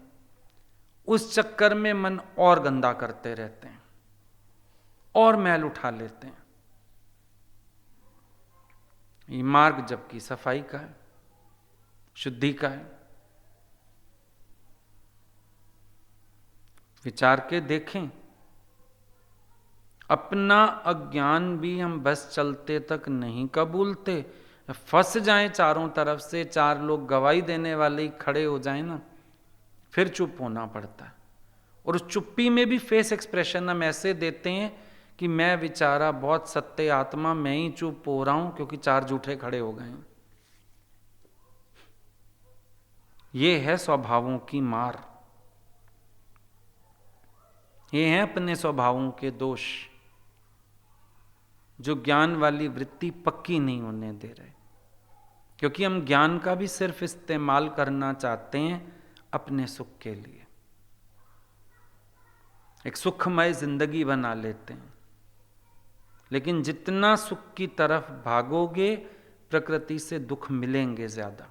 उस चक्कर में मन और गंदा करते रहते हैं और मैल उठा लेते हैं। ये मार्ग जबकि सफाई का है, शुद्धि का है। विचार के देखें, अपना अज्ञान भी हम बस चलते तक नहीं कबूलते, फंस जाएं चारों तरफ से, चार लोग गवाही देने वाले ही खड़े हो जाएं ना, फिर चुप होना पड़ता है। और उस चुप्पी में भी फेस एक्सप्रेशन हम ऐसे देते हैं कि मैं बेचारा बहुत सत्य आत्मा, मैं ही चुप हो रहा हूं क्योंकि चार झूठे खड़े हो गए हैं। ये है स्वभावों की मार, ये हैं अपने स्वभावों के दोष, जो ज्ञान वाली वृत्ति पक्की नहीं होने दे रहे। क्योंकि हम ज्ञान का भी सिर्फ इस्तेमाल करना चाहते हैं अपने सुख के लिए, एक सुखमय जिंदगी बना लेते हैं। लेकिन जितना सुख की तरफ भागोगे, प्रकृति से दुख मिलेंगे ज्यादा।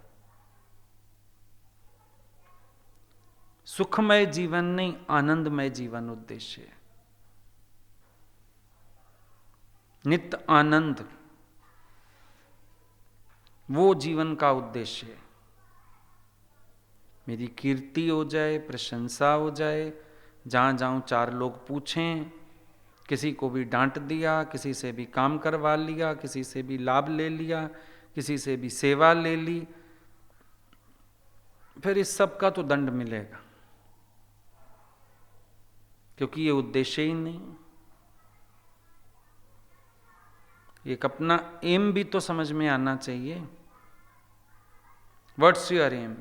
सुखमय जीवन नहीं, आनंदमय जीवन उद्देश्य है। नित्य आनंद वो जीवन का उद्देश्य है। मेरी कीर्ति हो जाए, प्रशंसा हो जाए, जहां जाऊं चार लोग पूछें, किसी को भी डांट दिया, किसी से भी काम करवा लिया, किसी से भी लाभ ले लिया, किसी से भी सेवा ले ली, फिर इस सब का तो दंड मिलेगा। क्योंकि ये उद्देश्य ही नहीं। एक अपना एम भी तो समझ में आना चाहिए। What's your aim?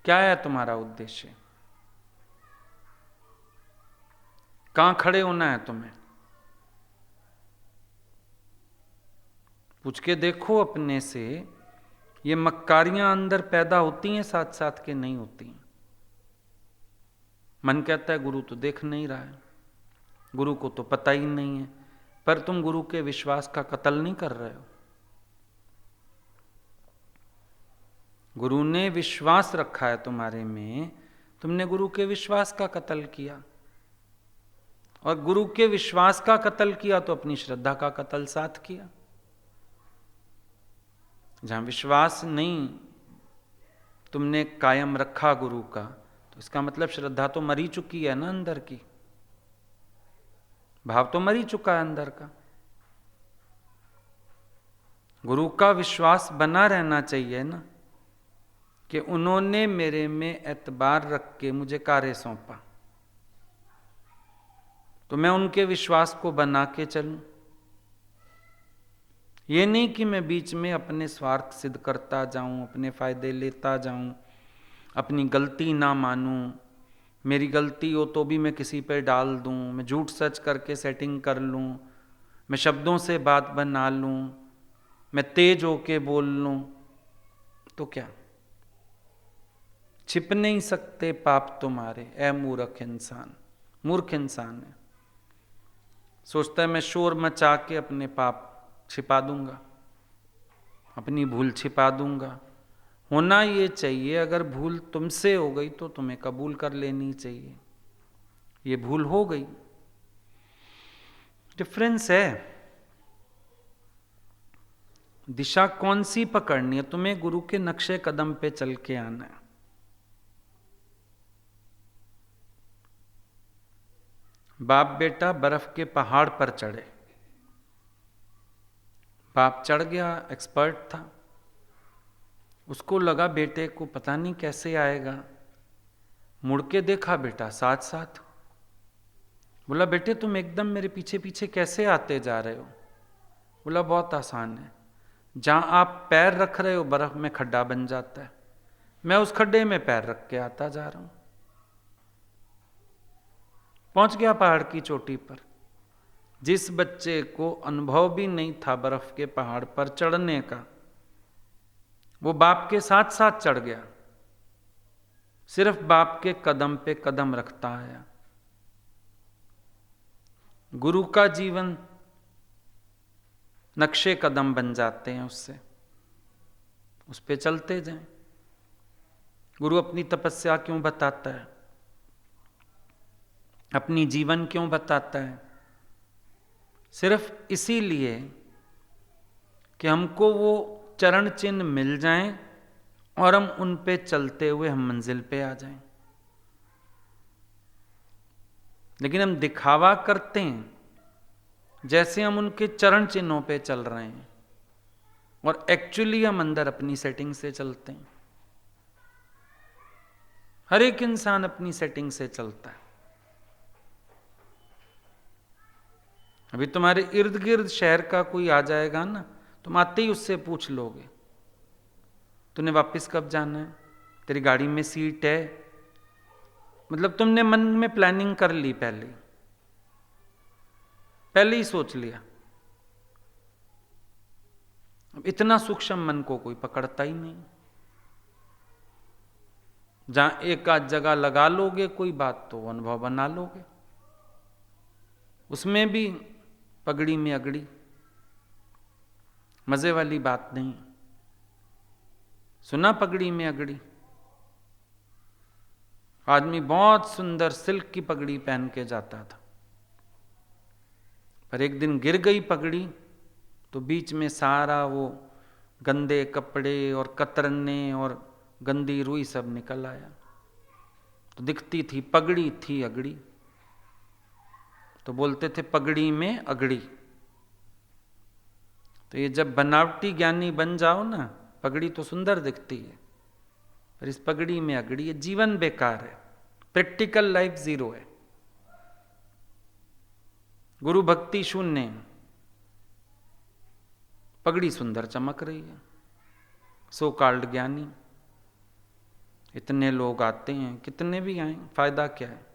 क्या है तुम्हारा उद्देश्य? कहां खड़े होना है तुम्हें? पूछ के देखो अपने से। ये मक्कारियां अंदर पैदा होती हैं साथ साथ के नहीं होती? मन कहता है गुरु तो देख नहीं रहा है, गुरु को तो पता ही नहीं है, पर तुम गुरु के विश्वास का कत्ल नहीं कर रहे हो। गुरु ने विश्वास रखा है तुम्हारे में, तुमने गुरु के विश्वास का कत्ल किया। और गुरु के विश्वास का कत्ल किया तो अपनी श्रद्धा का कत्ल साथ किया। जहां विश्वास नहीं तुमने कायम रखा गुरु का, तो इसका मतलब श्रद्धा तो मरी चुकी है ना अंदर की, भाव तो मरी चुका है अंदर का। गुरु का विश्वास बना रहना चाहिए ना, कि उन्होंने मेरे में एतबार रख के मुझे कार्य सौंपा, तो मैं उनके विश्वास को बना के चलूं। ये नहीं कि मैं बीच में अपने स्वार्थ सिद्ध करता जाऊं, अपने फायदे लेता जाऊं, अपनी गलती ना मानूं, मेरी गलती हो तो भी मैं किसी पे डाल दूं, मैं झूठ सच करके सेटिंग कर लूं, मैं शब्दों से बात बना लूं, मैं तेज होके बोल लूं, तो क्या? छिप नहीं सकते पाप तुम्हारे ऐ मूर्ख इंसान। मूर्ख इंसान है, सोचता है मैं शोर मचा के अपने पाप छिपा दूंगा, अपनी भूल छिपा दूंगा। होना ये चाहिए, अगर भूल तुमसे हो गई तो तुम्हें कबूल कर लेनी चाहिए, ये भूल हो गई। डिफरेंस है। दिशा कौन सी पकड़नी है? तुम्हें गुरु के नक्शे कदम पे चल के आना है। बाप बेटा बर्फ के पहाड़ पर चढ़े। बाप चढ़ गया, एक्सपर्ट था, उसको लगा बेटे को पता नहीं कैसे आएगा। मुड़ के देखा बेटा साथ साथ। बोला बेटे तुम एकदम मेरे पीछे पीछे कैसे आते जा रहे हो? बोला बहुत आसान है, जहां आप पैर रख रहे हो बर्फ में खड्डा बन जाता है, मैं उस खड्डे में पैर रख के आता जा रहा हूं। पहुंच गया पहाड़ की चोटी पर। जिस बच्चे को अनुभव भी नहीं था बर्फ के पहाड़ पर चढ़ने का, वो बाप के साथ साथ चढ़ गया, सिर्फ बाप के कदम पे कदम रखता आया। गुरु का जीवन नक्शे कदम बन जाते हैं उससे, उस पे चलते जाएं। गुरु अपनी तपस्या क्यों बताता है, अपनी जीवन क्यों बताता है? सिर्फ इसीलिए कि हमको वो चरण चिन्ह मिल जाएं और हम उन पे चलते हुए हम मंजिल पे आ जाएं। लेकिन हम दिखावा करते हैं जैसे हम उनके चरण चिन्हों पे चल रहे हैं, और एक्चुअली हम अंदर अपनी सेटिंग से चलते हैं। हर एक इंसान अपनी सेटिंग से चलता है। अभी तुम्हारे इर्द गिर्द शहर का कोई आ जाएगा ना, तुम आते ही उससे पूछ लोगे तूने वापस कब जाना है, तेरी गाड़ी में सीट है? मतलब तुमने मन में प्लानिंग कर ली, पहले ही सोच लिया। अब इतना सूक्ष्म मन को कोई पकड़ता ही नहीं। जहां एक आध जगह लगा लोगे कोई बात तो अनुभव बना लोगे, उसमें भी पगड़ी में अगड़ी, मजे वाली बात नहीं। सुना पगड़ी में अगड़ी? आदमी बहुत सुंदर सिल्क की पगड़ी पहन के जाता था, पर एक दिन गिर गई पगड़ी तो बीच में सारा वो गंदे कपड़े और कतरने और गंदी रुई सब निकल आया। तो दिखती थी पगड़ी थी अगड़ी, तो बोलते थे पगड़ी में अगड़ी। तो ये जब बनावटी ज्ञानी बन जाओ ना, पगड़ी तो सुंदर दिखती है, पर इस पगड़ी में अगड़ी, ये जीवन बेकार है। प्रैक्टिकल लाइफ जीरो है, गुरु भक्ति शून्य है, पगड़ी सुंदर चमक रही है, सो कॉल्ड ज्ञानी। इतने लोग आते हैं, कितने भी आए, फायदा क्या है?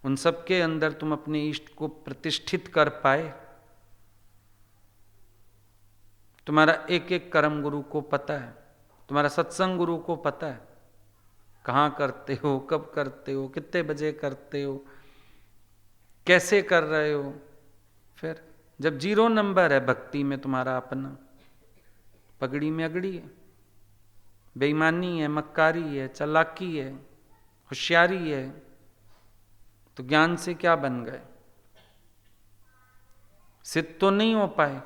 उन सब के अंदर तुम अपने इष्ट को प्रतिष्ठित कर पाए? तुम्हारा एक एक कर्म गुरु को पता है, तुम्हारा सत्संग गुरु को पता है, कहाँ करते हो, कब करते हो, कितने बजे करते हो, कैसे कर रहे हो। फिर जब जीरो नंबर है भक्ति में तुम्हारा अपना, पगड़ी में अगड़ी है, बेईमानी है, मक्कारी है, चालाकी है, होशियारी है, तो ज्ञान से क्या बन गए? सिद्ध तो नहीं हो पाए,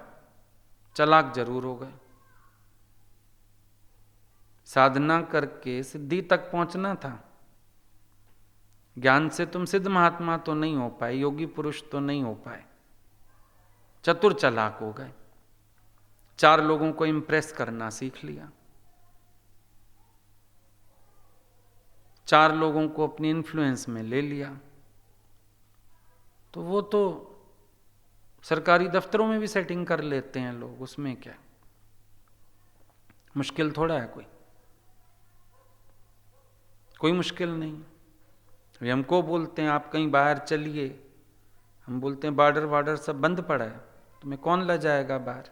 चालाक जरूर हो गए। साधना करके सिद्धि तक पहुंचना था, ज्ञान से तुम सिद्ध महात्मा तो नहीं हो पाए, योगी पुरुष तो नहीं हो पाए, चतुर चालाक हो गए, 4 लोगों को इंप्रेस करना सीख लिया, 4 लोगों को अपनी इन्फ्लुएंस में ले लिया। तो वो तो सरकारी दफ्तरों में भी सेटिंग कर लेते हैं लोग, उसमें क्या मुश्किल थोड़ा है? कोई मुश्किल नहीं। अभी हमको बोलते हैं आप कहीं बाहर चलिए, हम बोलते हैं बॉर्डर सब बंद पड़ा है, तुम्हें कौन ले जाएगा बाहर?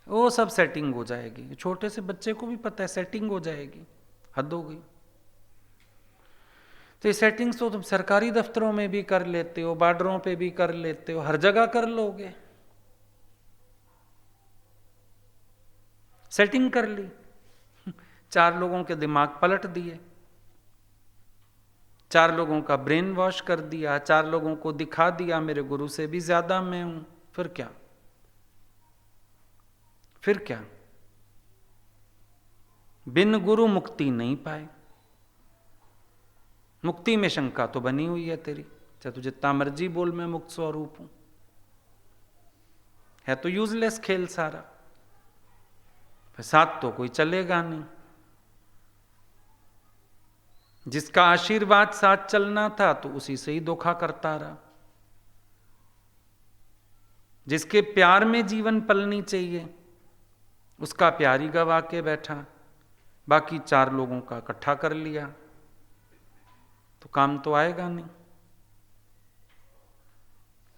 वो सब सेटिंग हो जाएगी, छोटे से बच्चे को भी पता है सेटिंग हो जाएगी, हद हो गई। तो ये सेटिंग्स तो तुम सरकारी दफ्तरों में भी कर लेते हो, बॉर्डरों पे भी कर लेते हो, हर जगह कर लोगे। सेटिंग कर ली, 4 लोगों के दिमाग पलट दिए, 4 लोगों का ब्रेन वॉश कर दिया, 4 लोगों को दिखा दिया मेरे गुरु से भी ज्यादा मैं हूं। फिर क्या? फिर क्या? बिन गुरु मुक्ति नहीं पाए। मुक्ति में शंका तो बनी हुई है तेरी, चाहे तू जितना मर्जी बोल मैं मुक्त स्वरूप हूं, है तो यूजलेस खेल सारा, फिर साथ तो कोई चलेगा नहीं। जिसका आशीर्वाद साथ चलना था तो उसी से ही धोखा करता रहा, जिसके प्यार में जीवन पलनी चाहिए उसका प्यार ही गवा के बैठा, बाकी 4 लोगों का इकट्ठा कर लिया, तो काम तो आएगा नहीं।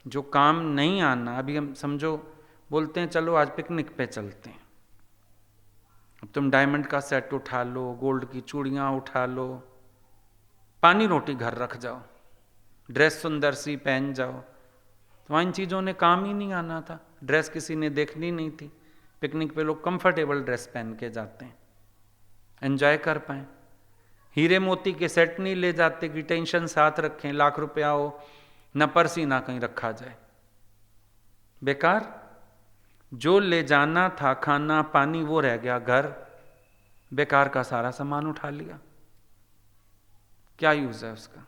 जो काम नहीं आना, अभी हम समझो बोलते हैं चलो आज पिकनिक पे चलते हैं, अब तुम डायमंड का सेट उठा लो, गोल्ड की चूड़ियां उठा लो, पानी रोटी घर रख जाओ, ड्रेस सुंदर सी पहन जाओ, तो इन चीज़ों ने काम ही नहीं आना था। ड्रेस किसी ने देखनी नहीं थी, पिकनिक पे लोग कंफर्टेबल ड्रेस पहन के जाते हैं, एंजॉय कर पाए। हीरे मोती के सेट नहीं ले जाते कि टेंशन साथ रखें, लाख रुपया हो न पर्स ही ना कहीं रखा जाए, बेकार। जो ले जाना था खाना पानी वो रह गया घर, बेकार का सारा सामान उठा लिया, क्या यूज है उसका?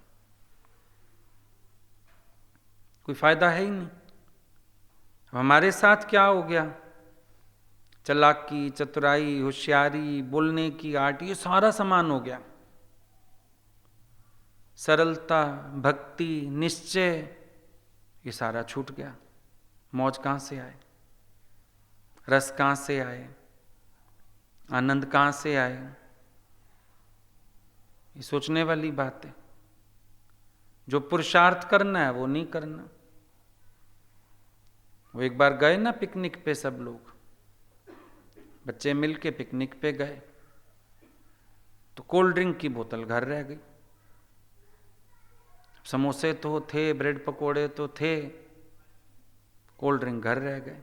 कोई फायदा है ही नहीं। हमारे साथ क्या हो गया? चालाकी, चतुराई, होशियारी, बोलने की आर्ट, ये सारा सामान हो गया। सरलता, भक्ति, निश्चय, ये सारा छूट गया। मौज कहाँ से आए? रस कहाँ से आए? आनंद कहाँ से आए? ये सोचने वाली बात है। जो पुरुषार्थ करना है वो नहीं करना। वो एक बार गए ना पिकनिक पे, सब लोग बच्चे मिलके पिकनिक पे गए, तो कोल्ड ड्रिंक की बोतल घर रह गई। समोसे तो थे, ब्रेड पकोड़े तो थे, कोल्ड ड्रिंक घर रह गए।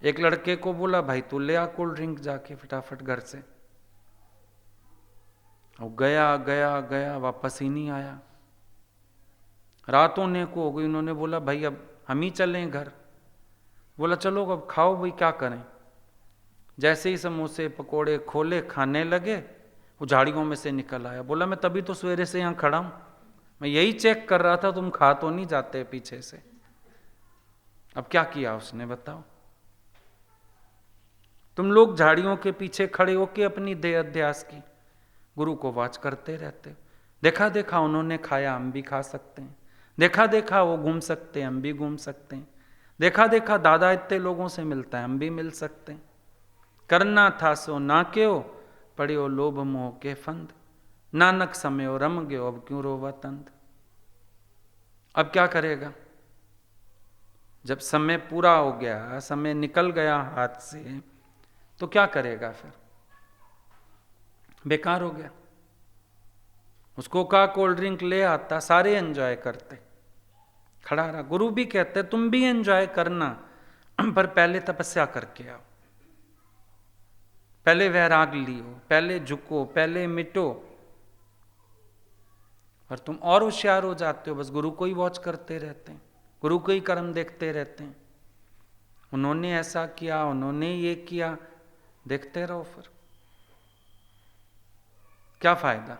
एक लड़के को बोला भाई तू ले आ कोल्ड ड्रिंक जाके फटाफट घर से, और गया गया गया वापस ही नहीं आया। रात होने को हो गई, उन्होंने बोला भाई अब हम ही चलें घर। बोला चलो अब खाओ भाई, क्या करें। जैसे ही समोसे पकोड़े खोले खाने लगे, वो झाड़ियों में से निकल आया। बोला मैं तभी तो सवेरे से यहाँ खड़ा हूं, मैं यही चेक कर रहा था तुम खा तो नहीं जाते पीछे से। अब क्या किया उसने बताओ? तुम लोग झाड़ियों के पीछे खड़े होके अपनी देह अध्यास की, गुरु को वाच करते रहते। देखा देखा उन्होंने खाया, हम भी खा सकते हैं। देखा देखा वो घूम सकते हैं, हम भी घूम सकते हैं। देखा देखा दादा इतने लोगों से मिलता है, हम भी मिल सकते हैं। करना था सो ना क्यों, पड़ियो लोभ मोह के फंद, नानक समयो रम गयो, अब क्यों रोवा तंद। अब क्या करेगा? जब समय पूरा हो गया, समय निकल गया हाथ से, तो क्या करेगा फिर? बेकार हो गया। उसको कहा कोल्ड ड्रिंक ले आता, सारे एंजॉय करते, खड़ा रहा। गुरु भी कहते तुम भी एंजॉय करना, पर पहले तपस्या करके आओ, पहले वैराग लियो, पहले झुको, पहले मिटो। और तुम और होशियार हो जाते हो, बस गुरु को ही वॉच करते रहते हैं, गुरु को ही कर्म देखते रहते हैं। उन्होंने ऐसा किया, उन्होंने ये किया, देखते रहो, फिर क्या फायदा?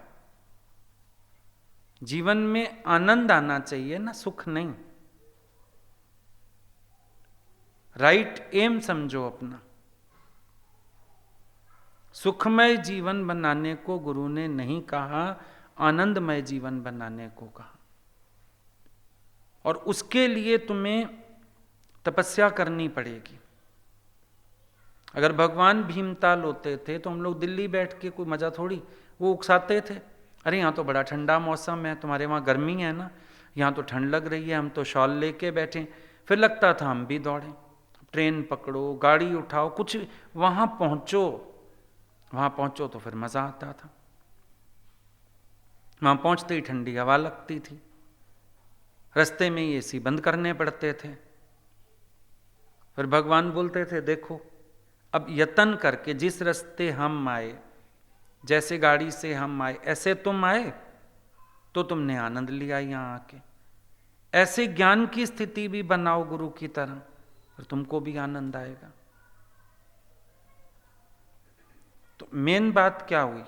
जीवन में आनंद आना चाहिए ना, सुख नहीं। राइट एम समझो अपना। सुखमय जीवन बनाने को गुरु ने नहीं कहा, आनंदमय जीवन बनाने को कहा। और उसके लिए तुम्हें तपस्या करनी पड़ेगी। अगर भगवान भीमताल होते थे तो हम लोग दिल्ली बैठ के कोई मजा थोड़ी, वो उकसाते थे, अरे यहाँ तो बड़ा ठंडा मौसम है, तुम्हारे वहाँ गर्मी है ना, यहाँ तो ठंड लग रही है, हम तो शॉल लेके बैठे। फिर लगता था हम भी दौड़ें, ट्रेन पकड़ो, गाड़ी उठाओ, कुछ वहाँ पहुँचो तो फिर मज़ा आता था। वहाँ पहुँचते ही ठंडी हवा लगती थी, रास्ते में ही एसी बंद करने पड़ते थे। फिर भगवान बोलते थे देखो, अब यत्न करके जिस रास्ते हम आए, जैसे गाड़ी से हम आए, ऐसे तुम आए तो तुमने आनंद लिया यहाँ आके। ऐसे ज्ञान की स्थिति भी बनाओ गुरु की तरह, और तुमको भी आनंद आएगा। तो मेन बात क्या हुई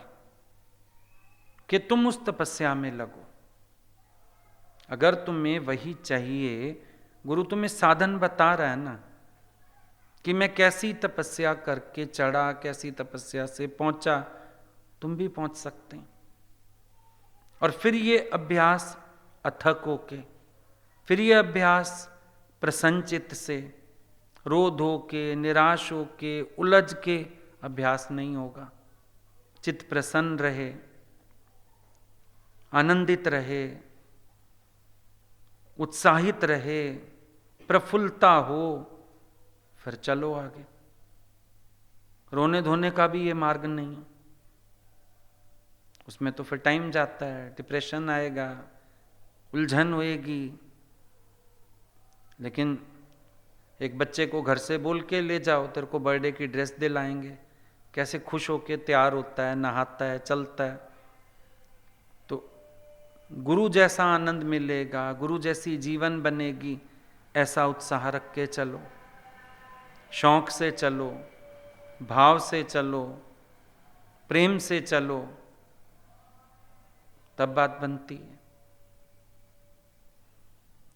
कि तुम उस तपस्या में लगो। अगर तुम्हें वही चाहिए, गुरु तुम्हें साधन बता रहा है ना, कि मैं कैसी तपस्या करके चढ़ा, कैसी तपस्या से पहुंचा, तुम भी पहुंच सकते हैं। और फिर ये अभ्यास अथक होके, फिर ये अभ्यास प्रसन्नचित्त से, रोध होके, निराश होके, उलझ के अभ्यास नहीं होगा। चित्त प्रसन्न रहे, आनंदित रहे, उत्साहित रहे, प्रफुल्लता हो, फिर चलो आगे। रोने धोने का भी ये मार्ग नहीं है, उसमें तो फिर टाइम जाता है, डिप्रेशन आएगा, उलझन होएगी। लेकिन एक बच्चे को घर से बोल के ले जाओ, तेरे को बर्थडे की ड्रेस दिलाएंगे, कैसे खुश होके तैयार होता है, नहाता है, चलता है। तो गुरु जैसा आनंद मिलेगा, गुरु जैसी जीवन बनेगी, ऐसा उत्साह रख के चलो, शौक से चलो, भाव से चलो, प्रेम से चलो, तब बात बनती है।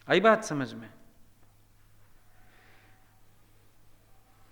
आई बात समझ में?